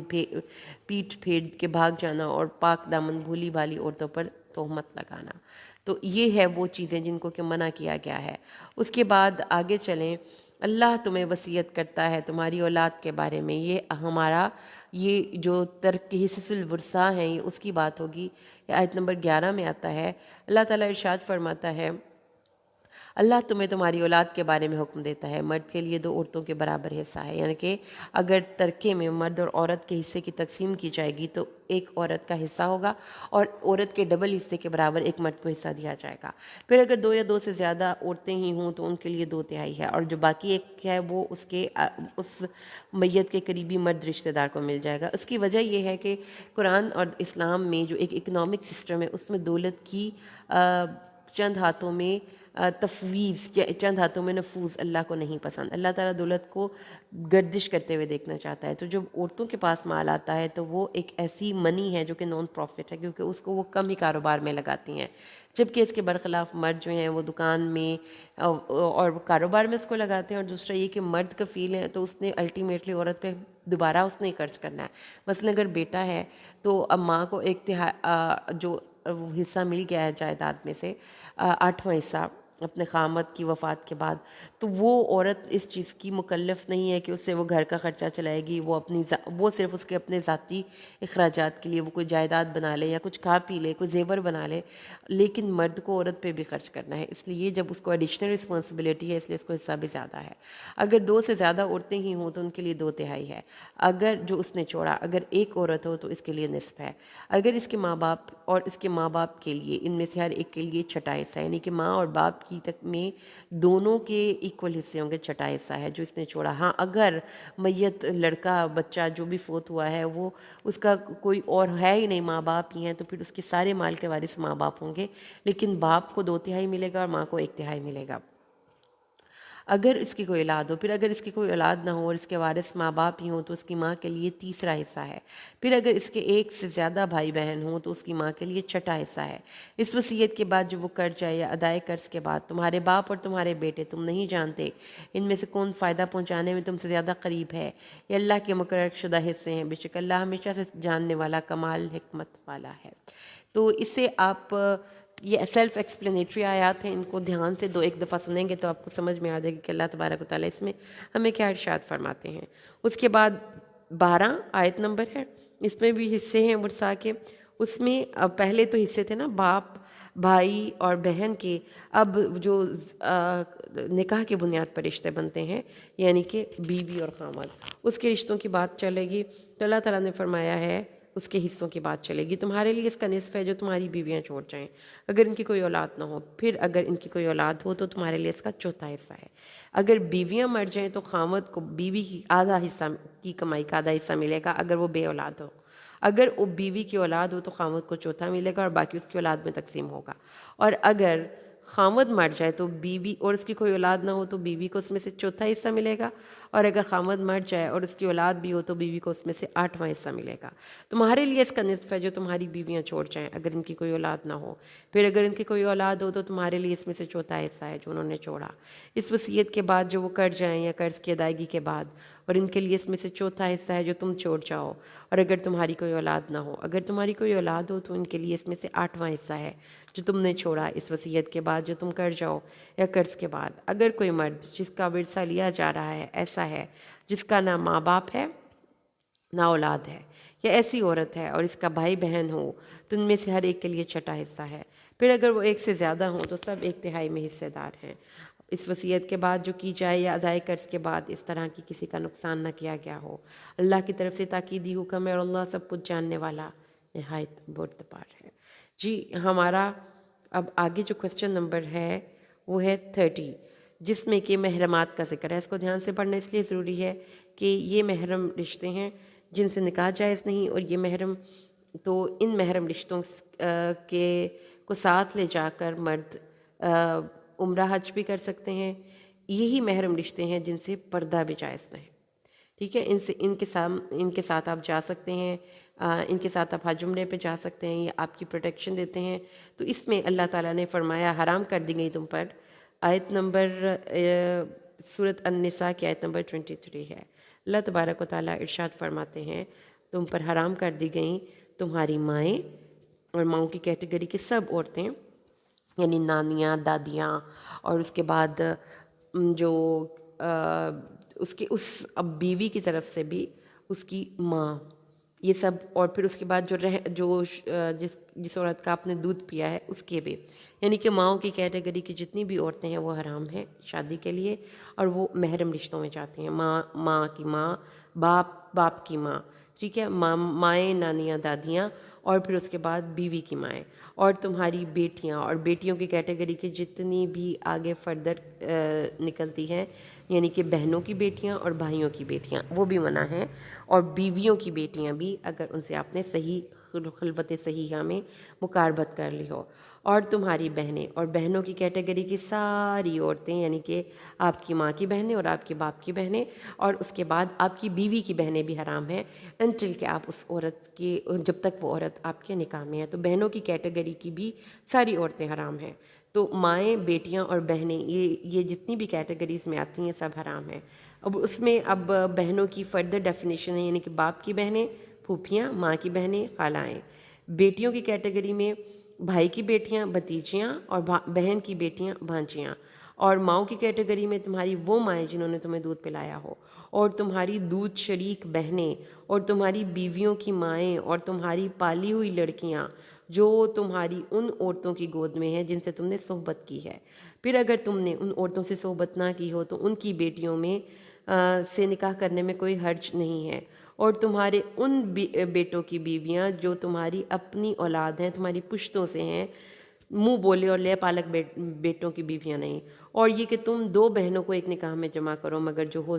پیٹ پھیر کے بھاگ جانا اور پاک دامن بھولی بھالی عورتوں پر تہمت لگانا۔ تو یہ ہے وہ چیزیں جن کو کہ منع کیا گیا ہے۔ اس کے بعد آگے چلیں، اللہ تمہیں وصیت کرتا ہے تمہاری اولاد کے بارے میں، یہ ہمارا یہ جو ترک حصص الورثہ ہیں یہ اس کی بات ہوگی۔ یہ آیت نمبر 11 میں آتا ہے، اللہ تعالیٰ ارشاد فرماتا ہے اللہ تمہیں تمہاری اولاد کے بارے میں حکم دیتا ہے، مرد کے لیے 2 عورتوں کے برابر حصہ ہے، یعنی کہ اگر ترکے میں مرد اور عورت کے حصے کی تقسیم کی جائے گی تو ایک عورت کا حصہ ہوگا اور عورت کے ڈبل حصے کے برابر ایک مرد کو حصہ دیا جائے گا۔ پھر اگر 2 یا 2 سے زیادہ عورتیں ہی ہوں تو ان کے لیے 2/3 ہے، اور جو باقی ایک ہے وہ اس میت کے قریبی مرد رشتہ دار کو مل جائے گا۔ اس کی وجہ یہ ہے کہ قرآن اور اسلام میں جو ایک اکنامک سسٹم ہے اس میں دولت کی چند ہاتھوں میں تفویض یا چند ہاتھوں میں نفوذ اللہ کو نہیں پسند۔ اللہ تعالیٰ دولت کو گردش کرتے ہوئے دیکھنا چاہتا ہے۔ تو جب عورتوں کے پاس مال آتا ہے تو وہ ایک ایسی منی ہے جو کہ نان پروفٹ ہے، کیونکہ اس کو وہ کم ہی کاروبار میں لگاتی ہیں، جبکہ اس کے برخلاف مرد جو ہیں وہ دکان میں اور کاروبار میں اس کو لگاتے ہیں۔ اور دوسرا یہ کہ مرد کفیل ہے تو اس نے الٹیمیٹلی عورت پہ دوبارہ اس نے خرچ کرنا ہے۔ مثلا اگر بیٹا ہے تو اب ماں کو 1/3 جو حصہ مل گیا ہے جائیداد میں سے، 8واں حصہ اپنے خامد کی وفات کے بعد، تو وہ عورت اس چیز کی مکلف نہیں ہے کہ اس سے وہ گھر کا خرچہ چلائے گی، وہ صرف اس کے اپنے ذاتی اخراجات کے لیے وہ کوئی جائیداد بنا لے یا کچھ کھا پی لے، کوئی زیور بنا لے، لیکن مرد کو عورت پہ بھی خرچ کرنا ہے، اس لیے جب اس کو ایڈیشنل رسپانسبلٹی ہے اس لیے اس کو حصہ بھی زیادہ ہے۔ اگر 2 سے زیادہ عورتیں ہی ہوں تو ان کے لیے 2/3 ہے، اگر جو اس نے چھوڑا اگر ایک عورت ہو تو اس کے لیے نصف ہے، اگر اس کے ماں باپ اور اس کے ماں باپ کے لیے ان میں سے ہر ایک کے لیے 1/6 حصہ، یعنی کہ ماں اور باپ کی تک میں دونوں کے ایکول حصے ہوں گے، 1/6 حصہ ہے جو اس نے چھوڑا۔ ہاں اگر میت لڑکا بچہ جو بھی فوت ہوا ہے وہ اس کا کوئی اور ہے ہی نہیں، ماں باپ ہی ہیں، تو پھر اس کے سارے مال کے وارث ماں باپ ہوں گے، لیکن باپ کو 2/3 ملے گا اور ماں کو 1/3 ملے گا اگر اس کی کوئی اولاد ہو۔ پھر اگر اس کی کوئی اولاد نہ ہو اور اس کے وارث ماں باپ ہی ہوں تو اس کی ماں کے لیے 3 حصہ ہے۔ پھر اگر اس کے 1 سے زیادہ بھائی بہن ہوں تو اس کی ماں کے لیے 6 حصہ ہے۔ اس وصیت کے بعد جب وہ کر جائے یا ادائے قرض کے بعد، تمہارے باپ اور تمہارے بیٹے تم نہیں جانتے ان میں سے کون فائدہ پہنچانے میں تم سے زیادہ قریب ہے، یہ اللہ کے مقرر شدہ حصے ہیں، بے شک اللہ ہمیشہ سے جاننے والا کمال حکمت والا ہے۔ تو اس سے آپ یہ سیلف ایکسپلینیٹری آیات ہیں، ان کو دھیان سے 2-1 دفعہ سنیں گے تو آپ کو سمجھ میں آ جائے گا کہ اللہ تبارک و تعالیٰ اس میں ہمیں کیا ارشاد فرماتے ہیں۔ اس کے بعد 12 آیت نمبر ہے، اس میں بھی حصے ہیں ورثاء کے۔ اس میں پہلے تو حصے تھے نا باپ، بھائی اور بہن کے، اب جو نکاح کی بنیاد پر رشتے بنتے ہیں یعنی کہ بیوی اور خامد، اس کے رشتوں کی بات چلے گی۔ تو اللہ تعالیٰ نے فرمایا ہے اس کے حصوں کی بات چلے گی، تمہارے لیے اس کا نصف ہے جو تمہاری بیویاں چھوڑ جائیں اگر ان کی کوئی اولاد نہ ہو، پھر اگر ان کی کوئی اولاد ہو تو تمہارے لیے اس کا 1/4 حصہ ہے۔ اگر بیویاں مر جائیں تو خامد کو بیوی کی آدھا حصہ کی کمائی کا آدھا حصہ ملے گا اگر وہ بے اولاد ہو، اگر وہ بیوی کی اولاد ہو تو خامد کو 1/4 ملے گا اور باقی اس کی اولاد میں تقسیم ہوگا، اور اگر خامد مر جائے تو بیوی اور اس کی کوئی اولاد نہ ہو تو بیوی کو اس میں سے 1/4 حصہ ملے گا، اور اگر خامد مر جائے اور اس کی اولاد بھی ہو تو بیوی کو اس میں سے 8واں حصہ ملے گا۔ تمہارے لیے اس کا نصف ہے جو تمہاری بیویاں چھوڑ جائیں اگر ان کی کوئی اولاد نہ ہو، پھر اگر ان کی کوئی اولاد ہو تو تمہارے لیے اس میں سے 1/4 حصہ ہے جو انہوں نے چھوڑا اس وصیت کے بعد جو وہ کر جائیں یا قرض کی ادائیگی کے بعد، اور ان کے لیے اس میں سے 1/4 حصہ ہے جو تم چھوڑ جاؤ، اور اگر تمہاری کوئی اولاد نہ ہو، اگر تمہاری کوئی اولاد ہو تو ان کے لیے اس میں سے 8واں حصہ ہے جو تم نے چھوڑا اس وصیت کے بعد جو تم کر جاؤ یا قرض کے بعد۔ اگر کوئی مرد جس کا ورثہ لیا جا رہا ہے ایسا ہے جس کا نہ ماں باپ ہے نہ اولاد ہے، یا ایسی عورت ہے اور اس کا بھائی بہن ہو تو ان میں سے ہر ایک کے لیے 6 حصہ ہے، پھر اگر وہ 1 سے زیادہ ہوں تو سب 1/3 میں حصے دار ہیں۔ اس وصیت کے بعد جو کی جائے یا ادائے قرض کے بعد اس طرح کی کسی کا نقصان نہ کیا گیا ہو، اللہ کی طرف سے تاکیدی حکم ہے اور اللہ سب کچھ جاننے والا نہایت بردبار ہے۔ جی ہمارا اب آگے جو کوسچن نمبر ہے وہ ہے 30، جس میں کہ محرمات کا ذکر ہے۔ اس کو دھیان سے پڑھنا اس لیے ضروری ہے کہ یہ محرم رشتے ہیں جن سے نکاح جائز نہیں، اور یہ محرم تو ان محرم رشتوں کے کو ساتھ لے جا کر مرد عمرہ حج بھی کر سکتے ہیں. یہی محرم رشتے ہیں جن سے پردہ بھی جائز نہیں. ٹھیک ہے، ان کے ساتھ آپ جا سکتے ہیں، ان کے ساتھ آپ حج عمرے پہ جا سکتے ہیں، یہ آپ کی پروٹیکشن دیتے ہیں. تو اس میں اللہ تعالیٰ نے فرمایا حرام کر دی گئی تم پر. آیت نمبر سورۃ النساء کی آیت نمبر 23 ہے. اللہ تبارک و تعالیٰ ارشاد فرماتے ہیں تم پر حرام کر دی گئیں تمہاری مائیں اور ماؤں کی کیٹیگری کی سب عورتیں، یعنی نانیاں، دادیاں، اور اس کے بعد جو اس اب بیوی کی طرف سے بھی اس کی ماں، یہ سب. اور پھر اس کے بعد جس عورت کا آپ نے دودھ پیا ہے اس کے بھی، یعنی کہ ماؤں کی کیٹیگری کی جتنی بھی عورتیں ہیں وہ حرام ہیں شادی کے لیے، اور وہ محرم رشتوں میں جاتی ہیں. ماں کی ماں، باپ کی ماں، ٹھیک ہے، مائیں، نانیاں، دادیاں، اور پھر اس کے بعد بیوی کی مائیں، اور تمہاری بیٹیاں. اور بیٹیوں کی کیٹیگری کی جتنی بھی آگے فردر نکلتی ہیں، یعنی کہ بہنوں کی بیٹیاں اور بھائیوں کی بیٹیاں، وہ بھی منع ہیں. اور بیویوں کی بیٹیاں بھی، اگر ان سے آپ نے صحیح خلوت صحیحہ میں مقاربت کر لی ہو. اور تمہاری بہنیں، اور بہنوں کی کیٹیگری کی ساری عورتیں، یعنی کہ آپ کی ماں کی بہنیں اور آپ کے باپ کی بہنیں، اور اس کے بعد آپ کی بیوی کی بہنیں بھی حرام ہیں انٹل کہ آپ اس عورت کی، جب تک وہ عورت آپ کے نکاح میں ہے. تو بہنوں کی کیٹیگری کی بھی ساری عورتیں حرام ہیں. تو مائیں، بیٹیاں اور بہنیں، یہ جتنی بھی کیٹیگریز میں آتی ہیں سب حرام ہیں. اب اس میں بہنوں کی فردر ڈیفینیشن ہے، یعنی کہ باپ کی بہنیں پھوپھیاں، ماں کی بہنیں خالائیں. بیٹیوں کی کیٹیگری میں بھائی کی بیٹیاں بھتیجیاں، اور بہن کی بیٹیاں بھانجیاں. اور ماؤں کی کیٹیگری میں تمہاری وہ مائیں جنہوں نے تمہیں دودھ پلایا ہو، اور تمہاری دودھ شریک بہنیں، اور تمہاری بیویوں کی مائیں، اور تمہاری پالی ہوئی لڑکیاں جو تمہاری ان عورتوں کی گود میں ہیں جن سے تم نے صحبت کی ہے. پھر اگر تم نے ان عورتوں سے صحبت نہ کی ہو تو ان کی بیٹیوں میں سے نکاح کرنے میں کوئی حرج نہیں ہے. اور تمہارے ان بیٹوں کی بیویاں جو تمہاری اپنی اولاد ہیں، تمہاری پشتوں سے ہیں، منہ بولے اور لے پالک بیٹوں کی بیویاں نہیں. اور یہ کہ تم دو بہنوں کو ایک نکاح میں جمع کرو، مگر جو ہو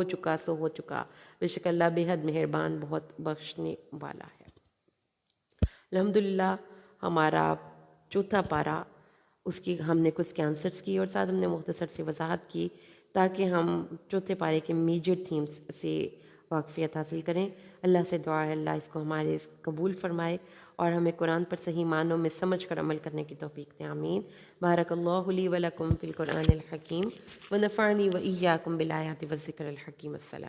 چکا سو ہو چکا. بے شک اللہ بے حد مہربان، بہت بخشنے والا ہے. الحمدللہ ہمارا چوتھا پارہ، اس کی ہم نے کچھ آنسرس کی، اور ساتھ ہم نے مختصر سے وضاحت کی تاکہ ہم چوتھے پارے کے میجر تھیمز سے واقفیت حاصل کریں. اللہ سے دعا ہے اللہ اس کو ہمارے قبول فرمائے اور ہمیں قرآن پر صحیح معنوں میں سمجھ کر عمل کرنے کی توفیق دے. آمین. بارک اللہ لی و لکم فی القرآن الحکیم ونفعنی و ایاکم بالآیات والذکر الحکیم. السلام.